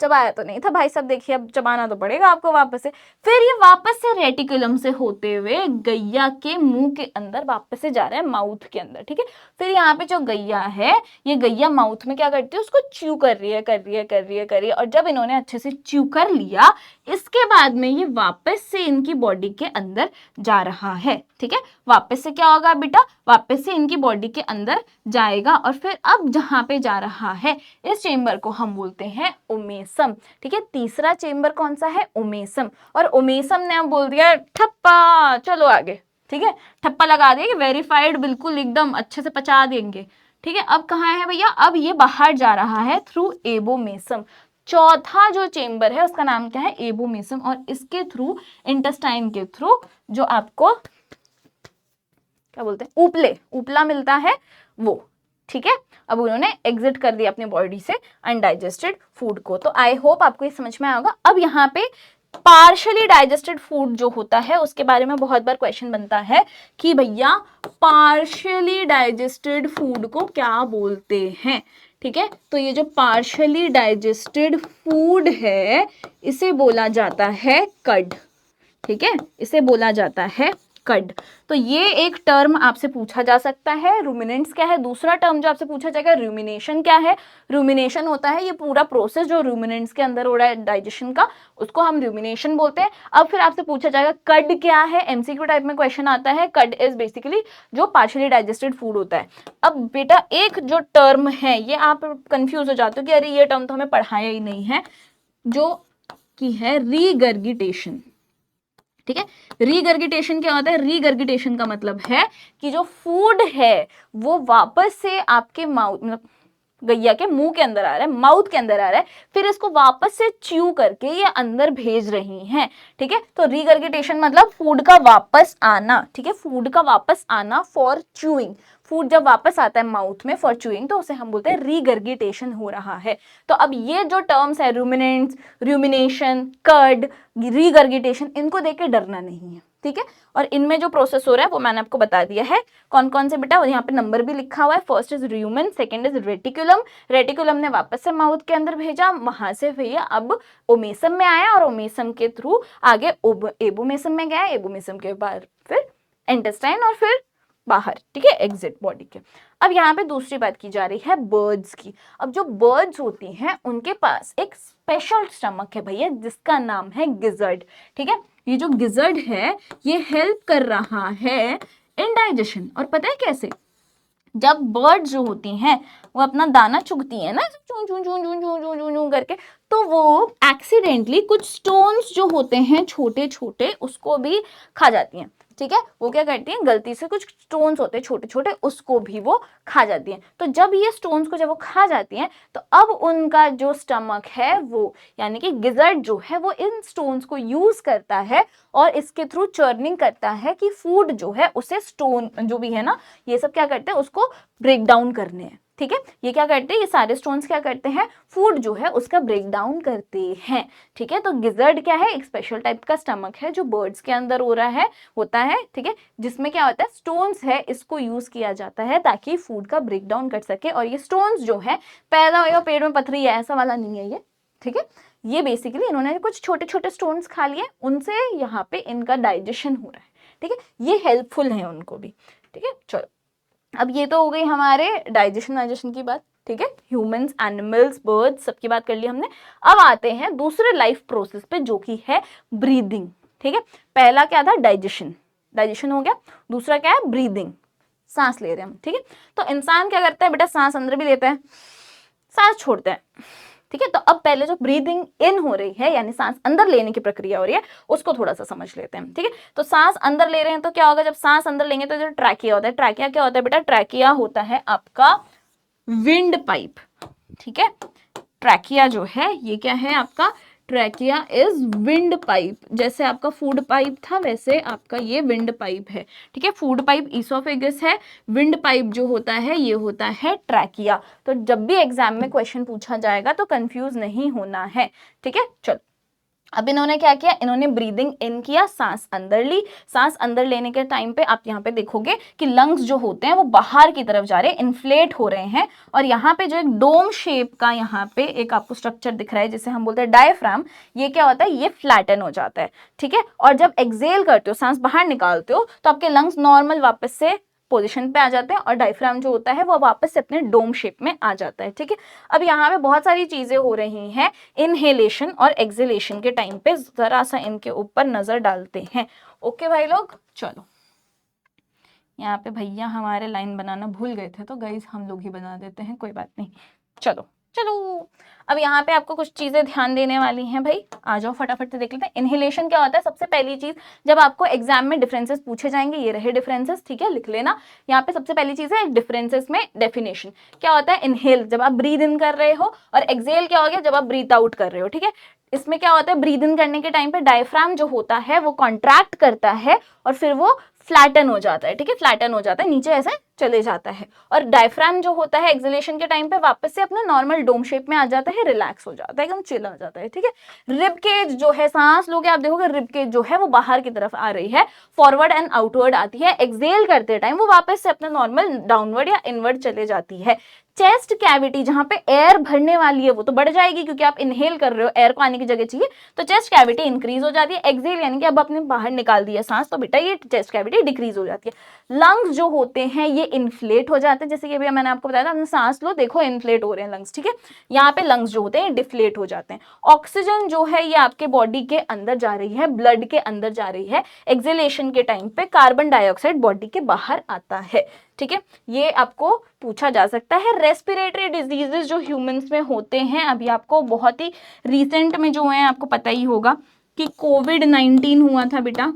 चबाया तो नहीं था भाई साहब, देखिए अब चबाना तो पड़ेगा आपको वापस से। फिर ये वापस से रेटिकुलम से होते हुए गैया के मुंह के अंदर वापस से जा रहा है, माउथ के अंदर, ठीक है। फिर यहाँ पे जो गैया है, ये गैया माउथ में क्या करती है, उसको च्यू कर रही है, और जब इन्होंने अच्छे से च्यू कर लिया इसके बाद में ये वापस से इनकी बॉडी के अंदर जा रहा है, ठीक है। वापस से क्या होगा बेटा, वापस से इनकी बॉडी के अंदर जाएगा, और फिर अब जहाँ पे जा रहा है इस चेम्बर को हम बोलते हैं ओमेसम, ठीक है। तीसरा चेम्बर कौन सा है, ओमेसम। और ओमेसम ने अब बोल दिया ठप्पा, चलो आगे, ठीक है, ठप्पा लगा दिया कि वेरीफाइड, बिल्कुल एकदम अच्छे से पचा देंगे, ठीक है। अब कहाँ है भैया, अब ये बाहर जा रहा है थ्रू एबोमेसम। चौथा जो चेम्बर है उसका नाम क्या है, एबोमेसम, और इसके थ्रू, इंटेस्टाइन के थ्रू जो आपको क्या बोलते हैं, उपले, उपला मिलता है वो, ठीक है, अब उन्होंने एग्जिट कर दिया अपनी बॉडी से अनडाइजेस्टेड फूड को। तो आई होप आपको ये समझ में आएगा। अब यहाँ पे पार्शियली डाइजेस्टेड फूड जो होता है उसके बारे में बहुत बार क्वेश्चन बनता है कि भैया पार्शियली डाइजेस्टेड फूड को क्या बोलते हैं। ठीक है, तो ये जो पार्शियली डाइजेस्टेड फूड है इसे बोला जाता है कड। ठीक है, इसे बोला जाता है कड। तो ये एक टर्म आपसे पूछा जा सकता है। रूमिनेंट्स क्या है? दूसरा टर्म जो आपसे पूछा जाएगा रूमिनेशन क्या है? रूमिनेशन होता है ये पूरा प्रोसेस जो रूमिनेंट्स के अंदर हो रहा है डाइजेशन का, उसको हम रूमिनेशन बोलते हैं। अब फिर आपसे पूछा जाएगा कड क्या है? एमसीक्यू टाइप में क्वेश्चन आता है। कड इज बेसिकली जो पार्शियली डाइजेस्टेड फूड होता है। अब बेटा एक जो टर्म है ये आप कंफ्यूज हो जाते हो कि अरे ये टर्म तो हमें पढ़ाया ही नहीं है, जो कि है रीगर्गिटेशन। ठीक है, रीगर्गिटेशन क्या होता है? रीगर्गिटेशन का मतलब है कि जो फूड है वो वापस से आपके माउथ मतलब गैया के मुंह के अंदर आ रहा है, माउथ के अंदर आ रहा है, फिर इसको वापस से च्यू करके ये अंदर भेज रही हैं। ठीक है, तो रीगर्गिटेशन मतलब फूड का वापस आना। ठीक है, फूड का वापस आना फॉर च्यूइंग। फूड जब वापस आता है माउथ में फॉर च्यूइंग तो उसे हम बोलते हैं रीगर्गिटेशन हो रहा है। तो अब ये जो टर्म्स है रूमिनेंट्स, रूमिनेशन, कर्ड, रीगर्गिटेशन, इनको देख के डरना नहीं है। ठीक है, और इनमें जो प्रोसेस हो रहा है वो मैंने आपको बता दिया है कौन कौन से बेटा, और यहाँ पे नंबर भी लिखा हुआ है। First is र्यूमन, second is reticulum. Reticulum ने वापस से माउथ के अंदर भेजा, वहां से भैया अब ओमेसम में आया और ओमेसम के थ्रू आगे एबोमेसम में गया, एबोमेसम के बाद फिर इंटेस्टाइन और फिर बाहर। ठीक है, एग्जिट बॉडी के। अब यहाँ पे दूसरी बात की जा रही है बर्ड्स की। अब जो बर्ड्स होती हैं उनके पास एक स्पेशल स्टमक है भैया जिसका नाम है गिजर्ड। ठीक है, ये जो गिजर्ड है ये हेल्प कर रहा है इन डाइजेशन। और पता है कैसे? जब बर्ड्स जो होती हैं वो अपना दाना चुगती हैं ना चूं चूं चूं चूं चूं चूं चूं चूं करके, तो वो एक्सीडेंटली कुछ स्टोन्स जो होते हैं छोटे छोटे उसको भी खा जाती हैं। ठीक है, वो क्या करती हैं, गलती से कुछ स्टोन्स होते हैं छोटे छोटे उसको भी वो खा जाती हैं। तो जब ये स्टोन्स को जब वो खा जाती हैं तो अब उनका जो स्टमक है वो यानी कि गिजर्ड जो है वो इन स्टोन्स को यूज करता है और इसके थ्रू चर्निंग करता है कि फूड जो है उसे स्टोन जो भी है ना ये सब क्या करते हैं उसको ब्रेक डाउन करने हैं। ठीक है, ये क्या करते हैं, ये सारे स्टोन्स क्या करते हैं, फूड जो है उसका ब्रेक डाउन करते हैं। ठीक है, तो गिजर्ड क्या है, एक स्पेशल टाइप का स्टमक है जो बर्ड्स के अंदर हो रहा है होता है। ठीक है, जिसमें क्या होता है स्टोन्स है, इसको यूज किया जाता है ताकि फूड का ब्रेक डाउन कर सके। और ये स्टोन्स जो है पैदा हुआ पेट में पथरी है ऐसा वाला नहीं है ये। ठीक है, ये बेसिकली इन्होंने कुछ छोटे छोटे स्टोन्स खा लिए, उनसे यहाँ पे इनका डाइजेशन हो रहा है। ठीक है, ये हेल्पफुल है उनको भी। ठीक है, चलो अब ये तो हो गई हमारे डाइजेशन की बात। ठीक है, ह्यूमंस, एनिमल्स, बर्ड्स सबकी बात कर ली हमने। अब आते हैं दूसरे लाइफ प्रोसेस पे जो कि है ब्रीदिंग। ठीक है, पहला क्या था, डाइजेशन हो गया, दूसरा क्या है, ब्रीदिंग, सांस ले रहे हैं हम। ठीक है, तो इंसान क्या करता है बेटा, सांस अंदर भी लेता है, सांस छोड़ता है। ठीक है, तो अब पहले जो ब्रीदिंग इन हो रही है यानी सांस अंदर लेने की प्रक्रिया हो रही है उसको थोड़ा सा समझ लेते हैं। ठीक है, तो सांस अंदर ले रहे हैं तो क्या होगा, जब सांस अंदर लेंगे तो जो ट्रैकिया होता है, ट्रैकिया क्या होता है बेटा, ट्रैकिया होता है आपका विंड पाइप। ठीक है, ट्रैकिया जो है ये क्या है आपका, ट्रैकिया इज विंड पाइप। जैसे आपका फूड पाइप था वैसे आपका ये विंड पाइप है। ठीक है, फूड पाइप ईसोफेगस है, विंड पाइप जो होता है ये होता है ट्रैकिया। तो जब भी एग्जाम में क्वेश्चन पूछा जाएगा तो कंफ्यूज नहीं होना है। ठीक है, चलो अब इन्होंने क्या किया, इन्होंने ब्रीदिंग इन किया, सांस अंदर ली। सांस अंदर लेने के टाइम पे आप यहाँ पे देखोगे कि लंग्स जो होते हैं वो बाहर की तरफ जा रहे हैं, इन्फ्लेट हो रहे हैं। और यहाँ पे जो एक डोम शेप का यहाँ पे एक आपको स्ट्रक्चर दिख रहा है जिसे हम बोलते हैं डायफ्राम, ये क्या होता है, ये फ्लैटन हो जाता है। ठीक है, और जब एक्सेल करते हो, सांस बाहर निकालते हो, तो आपके लंग्स नॉर्मल वापस से पोजीशन पे आ जाते हैं और डायफ्राम जो होता है वो वापस से अपने डोम शेप में आ जाता है। ठीक है, अब यहाँ पे बहुत सारी चीजें हो रही हैं इनहेलेशन और एक्सहेलेशन के टाइम पे, जरा सा इनके ऊपर नजर डालते हैं। ओके भाई लोग, चलो यहाँ पे भैया हमारे लाइन बनाना भूल गए थे तो गाइस हम लोग ही बना देते हैं, कोई बात नहीं। चलो अब यहाँ पे आपको कुछ चीजें ध्यान देने वाली हैं भाई, आ जाओ फटाफट से देख लेते हैं। इनहेलेशन क्या होता है, सबसे पहली चीज जब आपको एग्जाम में डिफरेंसेस पूछे जाएंगे, ये रहे डिफरेंसेस। ठीक है, लिख लेना। यहाँ पे सबसे पहली चीज है डिफरेंसेस में डेफिनेशन। क्या होता है, इनहेल जब आप ब्रीद इन कर रहे हो और एक्सेल क्या हो गया जब आप ब्रीथ आउट कर रहे हो। ठीक है, इसमें क्या होता है, ब्रीद इन करने के टाइम पे डायफ्राम जो होता है वो कॉन्ट्रैक्ट करता है और फिर वो फ्लैटन हो जाता है, ठीक है, फ्लैटन हो जाता है, नीचे ऐसे चले जाता है। और डायफ्राम जो होता है एक्सहेलेशन के टाइम पे वापस से अपने नॉर्मल डोम शेप में आ जाता है, रिलैक्स हो जाता है, एकदम चिल हो जाता है, ठीक है। रिब केज जो है, सांस लोगे आप देखोगे रिब केज जो है वो बाहर की तरफ आ रही है, फॉरवर्ड एंड आउटवर्ड आती है, एक्सहेल करते टाइम वो वापस से अपने नॉर्मल डाउनवर्ड या इनवर्ड चले जाती है। चेस्ट कैविटी जहां पे एयर भरने वाली है वो तो बढ़ जाएगी क्योंकि आप इनहेल कर रहे हो, एयर को आने की जगह चाहिए, तो चेस्ट कैविटी इंक्रीज हो जाती है। एक्सहेल यानी कि अब आपने बाहर निकाल दिया सांस, तो बेटा ये चेस्ट कैविटी डिक्रीज हो जाती है। लंग्स जो होते हैं ये इन्फ्लेट हो जाते हैं, जैसे कि अभी मैंने आपको बताया था, आपने सांस लो देखो इन्फ्लेट हो रहे हैं लंग्स, ठीक है। यहाँ पे लंग्स जो होते हैं डिफ्लेट हो जाते हैं। ऑक्सीजन जो है ये आपके बॉडी के अंदर जा रही है, ब्लड के अंदर जा रही है, एक्सहेलेशन के टाइम पे कार्बन डाइऑक्साइड बॉडी के बाहर आता है, ठीक है। ये आपको पूछा जा सकता है। रेस्पिरेटरी डिजीजेस जो ह्यूमंस में होते हैं, अभी आपको बहुत ही रिसेंट में जो है आपको पता ही होगा कि कोविड-19 हुआ था बेटा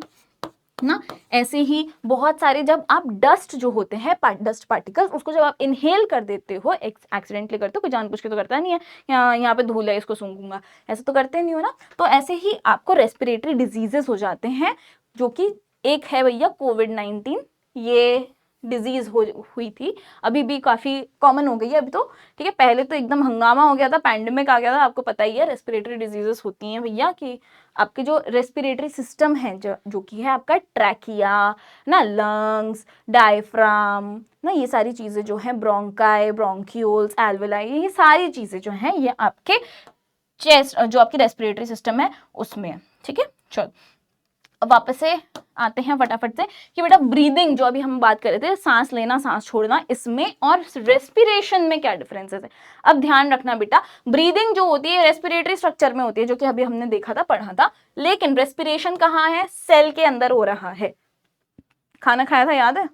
ना, ऐसे ही बहुत सारे, जब आप डस्ट जो होते हैं डस्ट पार्टिकल्स, उसको जब आप इनहेल कर देते हो, एक्सीडेंटली करते हो, कोई जानबूझ के तो करता नहीं है, यहाँ पे धूल है इसको सूंघूंगा, ऐसा तो करते नहीं हो ना, तो ऐसे ही आपको रेस्पिरेटरी डिजीजेस हो जाते हैं, जो कि एक है भैया कोविड-19, ये डिजीज हुई थी, अभी भी काफी कॉमन हो गई है अभी तो, ठीक है। पहले तो एकदम हंगामा हो गया था, पैंडेमिक आ गया था, आपको पता ही है रेस्पिरेटरी डिजीजेस होती हैं भैया कि आपके जो रेस्पिरेटरी सिस्टम है जो कि है आपका ट्रैकिया ना, लंग्स, डायफ्राम ना, ये सारी चीजें जो हैं, ब्रोंकाई, ब्रोंक्यूल्स, एल्वेलाई, ये सारी चीजें जो हैं ये आपके चेस्ट जो आपकी रेस्पिरेटरी सिस्टम है उसमें है, ठीक है। चलो अब वापस से आते हैं फटाफट से कि बेटा ब्रीदिंग जो अभी हम बात कर रहे थे, सांस लेना सांस छोड़ना, इसमें और रेस्पिरेशन में क्या डिफरेंसेस है। अब ध्यान रखना बेटा, ब्रीदिंग जो होती है रेस्पिरेटरी स्ट्रक्चर में होती है, जो कि अभी हमने देखा था, पढ़ा था, लेकिन रेस्पिरेशन कहाँ है, सेल के अंदर हो रहा है। खाना खाया था याद है,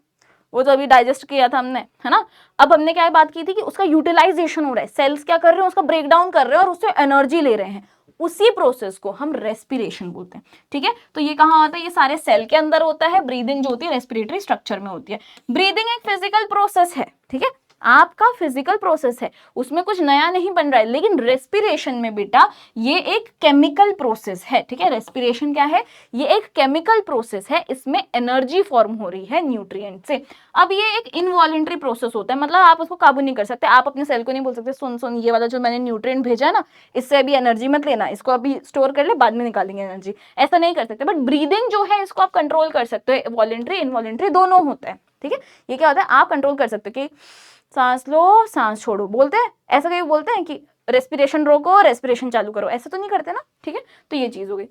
वो तो अभी डाइजेस्ट किया था हमने, है ना। अब हमने क्या बात की थी कि उसका यूटिलाइजेशन हो रहा है, सेल्स क्या कर रहे हैं, उसका ब्रेक डाउन कर रहे हैं और उससे एनर्जी ले रहे हैं, उसी प्रोसेस को हम रेस्पिरेशन बोलते हैं, ठीक है। तो ये कहाँ होता है, ये सारे सेल के अंदर होता है। ब्रीदिंग जो होती है रेस्पिरेटरी स्ट्रक्चर में होती है। ब्रीदिंग एक फिजिकल प्रोसेस है, ठीक है, आपका फिजिकल प्रोसेस है, उसमें कुछ नया नहीं बन रहा है, लेकिन रेस्पिरेशन में बेटा ये एक केमिकल प्रोसेस है, ठीक है। रेस्पिरेशन क्या है, ये एक केमिकल प्रोसेस है, इसमें एनर्जी फॉर्म हो रही है न्यूट्रिएंट से। अब ये एक इनवॉलेंट्री प्रोसेस होता है, मतलब आप उसको काबू नहीं कर सकते, आप अपने सेल को नहीं बोल सकते सुन सुन ये वाला जो मैंने न्यूट्रिएंट भेजा है ना, इससे अभी एनर्जी मत लेना, इसको अभी स्टोर कर ले, बाद में निकालेंगे एनर्जी, ऐसा नहीं कर सकते। बट ब्रीदिंग जो है इसको आप कंट्रोल कर सकते हो, वॉलेंट्री इनवॉलेंट्री दोनों होता है, ठीक है। ये क्या होता है, आप कंट्रोल कर सकते हो कि सांस लो सांस छोड़ो, बोलते हैं ऐसा, कहीं बोलते हैं कि रेस्पिरेशन रोको रेस्पिरेशन चालू करो, ऐसा तो नहीं करते ना, ठीक है। तो ये चीज हो गई।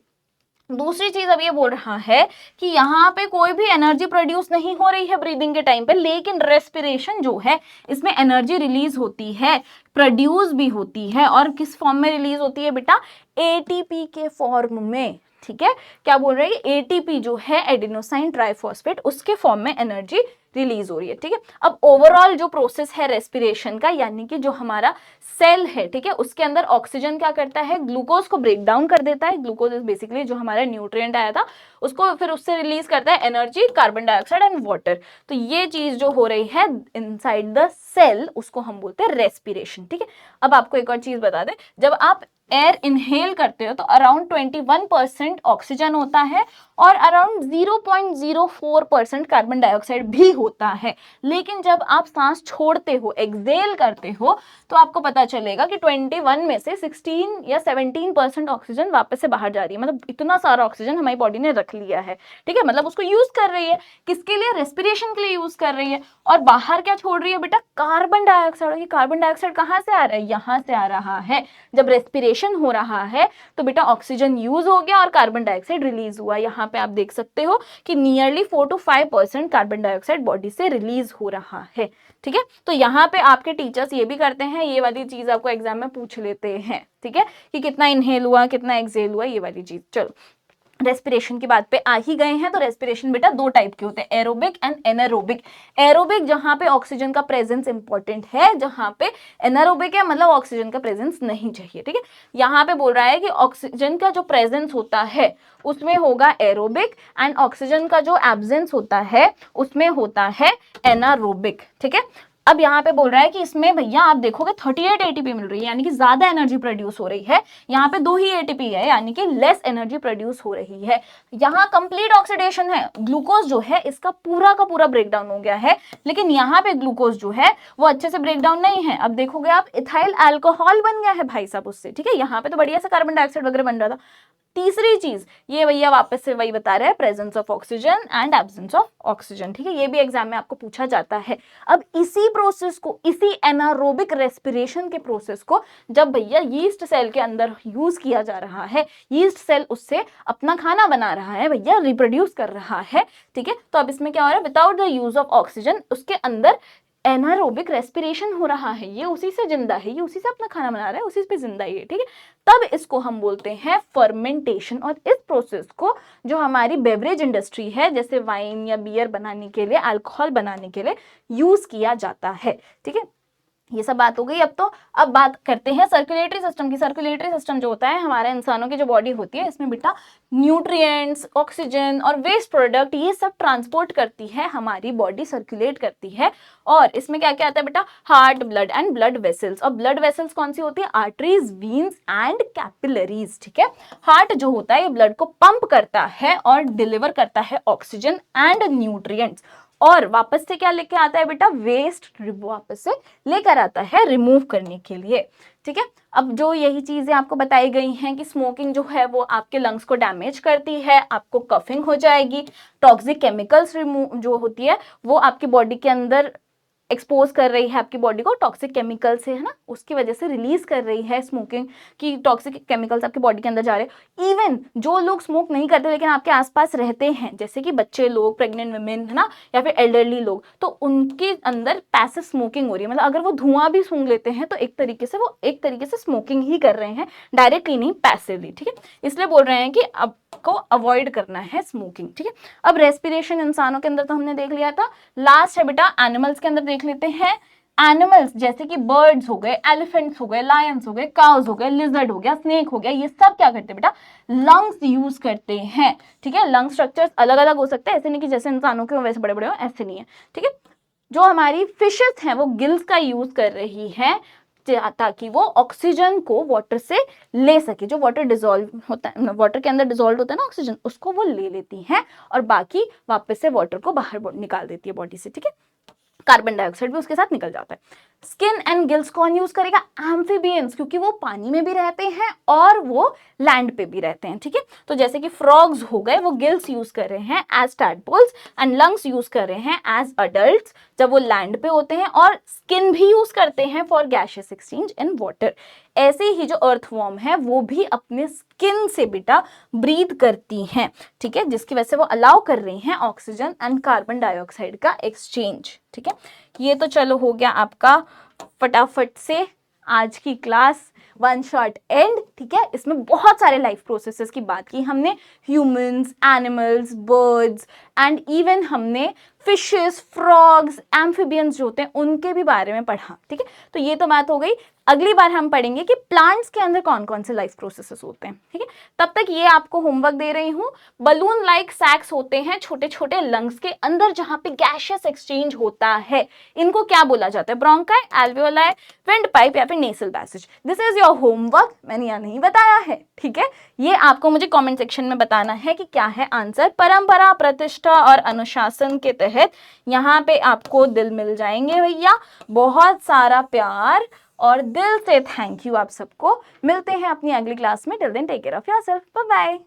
दूसरी चीज अब ये बोल रहा है कि यहाँ पे कोई भी एनर्जी प्रोड्यूस नहीं हो रही है ब्रीदिंग के टाइम पे, लेकिन रेस्पिरेशन जो है इसमें एनर्जी रिलीज होती है, प्रोड्यूस भी होती है, और किस फॉर्म में रिलीज होती है बेटा, एटीपी के फॉर्म में, ठीक है। क्या बोल रहे हैं, एटीपी जो है एडिनोसाइन ट्राइफॉस्फेट, उसके फॉर्म में एनर्जी रिलीज हो रही है, ठीक है। अब ओवरऑल जो प्रोसेस है रेस्पिरेशन का, यानी कि जो हमारा सेल है, ठीक है, उसके अंदर ऑक्सीजन क्या करता है, ग्लूकोज को ब्रेक डाउन कर देता है। ग्लूकोज इज बेसिकली जो हमारा न्यूट्रिएंट आया था उसको फिर उससे रिलीज करता है energy, carbon dioxide and water. तो ये चीज जो हो रही है इनसाइड द सेल उसको हम बोलते हैं रेस्पिरेशन, ठीक है। अब आपको एक और चीज बता दें, जब आप एयर इनहेल करते हो तो अराउंड 21% ऑक्सीजन होता है और अराउंड 0.04% कार्बन डाइऑक्साइड भी होता है। लेकिन जब आप सांस छोड़ते हो, एक्सहेल करते हो, तो आपको पता चलेगा कि 21 में से 16 या 17% ऑक्सीजन वापस से बाहर जा रही है। मतलब इतना सारा ऑक्सीजन हमारी बॉडी ने रख लिया है, ठीक है, मतलब उसको यूज कर रही है, किसके लिए, रेस्पिरेशन के लिए यूज कर रही है। और बाहर क्या छोड़ रही है बेटा, कार्बन डाइऑक्साइड। ये कार्बन डाइऑक्साइड कहाँ से आ रहा है, यहाँ से आ रहा है। जब रेस्पिरेशन हो रहा है तो बेटा ऑक्सीजन यूज हो गया और कार्बन डाइऑक्साइड रिलीज हुआ। यहाँ पे आप देख सकते हो कि nearly 4 to 5% carbon dioxide body से रिलीज हो रहा है, ठीक है। तो यहाँ पे आपके टीचर्स ये भी करते हैं, ये वाली चीज आपको एग्जाम में पूछ लेते हैं, ठीक है, कि कितना इनहेल हुआ कितना एक्सहेल हुआ, ये वाली चीज। चलो रेस्पिरेशन की बात पे आ ही गए हैं, तो रेस्पिरेशन बेटा दो टाइप के होते हैं, एरोबिक एंड एनारोबिक। एरोबिक जहां पे ऑक्सीजन का प्रेजेंस इंपॉर्टेंट है, जहां पे एनारोबिक है मतलब ऑक्सीजन का प्रेजेंस नहीं चाहिए, ठीक है। यहाँ पे बोल रहा है कि ऑक्सीजन का जो प्रेजेंस होता है उसमें होगा एरोबिक, एंड ऑक्सीजन का जो एब्सेंस होता है उसमें होता है एनारोबिक, ठीक है। अब यहाँ पे बोल रहा है कि इसमें भैया आप देखोगे 38 एटीपी मिल रही है, यानी कि ज्यादा एनर्जी प्रोड्यूस हो रही है। यहाँ पे 2 ही एटीपी है, यानी कि लेस एनर्जी प्रोड्यूस हो रही है। यहाँ कंप्लीट ऑक्सीडेशन है, ग्लूकोज जो है इसका पूरा का पूरा ब्रेकडाउन हो गया है, लेकिन यहाँ पे ग्लूकोज जो है वो अच्छे से ब्रेकडाउन नहीं है। अब देखोगे आप इथाइल अल्कोहल बन गया है भाई साहब उससे, ठीक है। यहाँ पे तो बढ़िया से कार्बन डाइऑक्साइड वगैरह बन रहा था। तीसरी चीज ये भैया वापस से वही बता रहे हैं, presence of oxygen and absence of oxygen, ठीक है। ये भी एग्जाम में आपको पूछा जाता है। अब इसी प्रोसेस को, इसी एनारोबिक रेस्पिरेशन के प्रोसेस को जब भैया यीस्ट सेल के अंदर यूज किया जा रहा है, यीस्ट सेल उससे अपना खाना बना रहा है भैया, रिप्रोड्यूस कर रहा है, ठीक है। तो अब इसमें क्या हो रहा है, without the use of oxygen उसके अंदर एनारोबिक रेस्पिरेशन हो रहा है, ये उसी से जिंदा है, ये उसी से अपना खाना बना रहा है, उसी पे जिंदा ही है, ठीक है। तब इसको हम बोलते हैं फर्मेंटेशन। और इस प्रोसेस को जो हमारी बेवरेज इंडस्ट्री है, जैसे वाइन या बियर बनाने के लिए, अल्कोहल बनाने के लिए यूज किया जाता है, ठीक है। ये सब बात हो गई। अब बात करते हैं सर्कुलेटरी सिस्टम की। सर्कुलेटरी सिस्टम जो होता है हमारे इंसानों की जो बॉडी होती है, इसमें बेटा न्यूट्रिएंट्स, ऑक्सीजन और वेस्ट प्रोडक्ट ये सब ट्रांसपोर्ट करती है हमारी बॉडी, सर्कुलेट करती है। और इसमें क्या क्या आता है बेटा, heart, blood and blood vessels. और ब्लड वेसल्स कौन सी होती है, आर्टरीज, वीन्स एंड कैपिलरीज, ठीक है। हार्ट जो होता है ये ब्लड को पंप करता है और डिलीवर करता है ऑक्सीजन एंड न्यूट्रिएंट्स। और वापस से क्या लेके आता है बेटा, वेस्ट वापस से लेकर आता है रिमूव करने के लिए, ठीक है। अब जो यही चीजें आपको बताई गई हैं कि स्मोकिंग जो है वो आपके लंग्स को डैमेज करती है, आपको कफिंग हो जाएगी, टॉक्सिक केमिकल्स रिमूव जो होती है वो आपकी बॉडी के अंदर एक्सपोज कर रही है आपकी बॉडी को टॉक्सिक केमिकल से, है ना, उसकी वजह से रिलीज कर रही है स्मोकिंग की टॉक्सिक केमिकल्स आपकी बॉडी के अंदर जा रहे हैं। इवन जो लोग स्मोक नहीं करते लेकिन आपके आसपास रहते हैं, जैसे कि बच्चे लोग, प्रेग्नेंट वुमेन, है ना, या फिर एल्डरली लोग, तो उनके अंदर पैसिव स्मोकिंग हो रही है। मतलब अगर वो धुआं भी सूंघ लेते हैं तो एक तरीके से स्मोकिंग ही कर रहे हैं, डायरेक्टली नहीं, पैसिवली, ठीक है। इसलिए बोल रहे हैं कि अब को अवॉइड करना है स्मोकिंग, ठीक है। अब रेस्पिरेशन इंसानों के अंदर तो हमने देख लिया था। लास्ट है बेटा एनिमल्स के अंदर देख लेते हैं। एनिमल्स जैसे कि बर्ड्स हो गए, एलिफेंट्स हो गए, लायंस हो गए, काउस हो गए, लिजर्ड हो गया, स्नेक हो गया, ये सब क्या करते हैं बेटा, लंग्स यूज करते हैं, ठीक है। लंग स्ट्रक्चर्स अलग अलग हो सकते हैं, ऐसे नहीं कि जैसे इंसानों के वैसे बड़े बड़े हो, ऐसे नहीं है, ठीक है। जो हमारी फिशेस हैं वो गिल्स का यूज कर रही है ताकि वो ऑक्सीजन को वाटर से ले सके। जो वाटर डिसॉल्व होता है, वाटर के अंदर डिसॉल्व होता है ना ऑक्सीजन, उसको वो ले लेती हैं और बाकी वापस से वाटर को बाहर निकाल देती है बॉडी से, ठीक है। कार्बन डाइऑक्साइड भी उसके साथ निकल जाता है। स्किन एंड गिल्स कौन यूज करेगा, एम्फीबियंस, क्योंकि वो पानी में भी रहते हैं और वो लैंड पे भी रहते हैं, ठीक है। तो जैसे कि फ्रॉग्स हो गए, वो गिल्स यूज कर रहे हैं as tadpoles and lungs use कर रहे हैं एज अडल्ट्स जब वो लैंड पे होते हैं, और स्किन भी यूज करते हैं for gaseous exchange in water. ऐसे ही जो अर्थवॉर्म है वो भी अपने स्किन से बेटा ब्रीथ करती हैं, ठीक है, जिसकी वजह से वो अलाउ कर रही हैं ऑक्सीजन एंड कार्बन डाइऑक्साइड का एक्सचेंज, ठीक है। ये तो चलो हो गया आपका फटाफट से आज की क्लास वन शॉट एंड, ठीक है। इसमें बहुत सारे लाइफ प्रोसेसेस की बात की हमने, humans, animals, birds and even हमने फिशेस, फ्रॉग्स, एम्फीबियंस जो होते हैं उनके भी बारे में पढ़ा, ठीक है। तो ये तो बात हो गई। अगली बार हम पढ़ेंगे कि प्लांट्स के अंदर कौन कौन से लाइफ प्रोसेसेस होते हैं, ठीक है। तब तक ये आपको होमवर्क दे रही हूँ। बलून लाइक सैक्स होते हैं छोटे छोटे लंग्स के अंदर जहां पे गैसियस एक्सचेंज होता है, इनको क्या बोला जाता है, ब्रोंकाई, एल्वियोलाई, विंड पाइप या फिर nasal passage. This is your homework, मैंने यहाँ नहीं बताया है, ठीक है। ये आपको मुझे कॉमेंट सेक्शन में बताना है कि क्या है आंसर। परंपरा, प्रतिष्ठा और अनुशासन के तहत यहाँ पे आपको दिल मिल जाएंगे भैया, बहुत सारा प्यार और दिल से थैंक यू आप सबको। मिलते हैं अपनी अगली क्लास में। Till then take care of yourself, bye bye.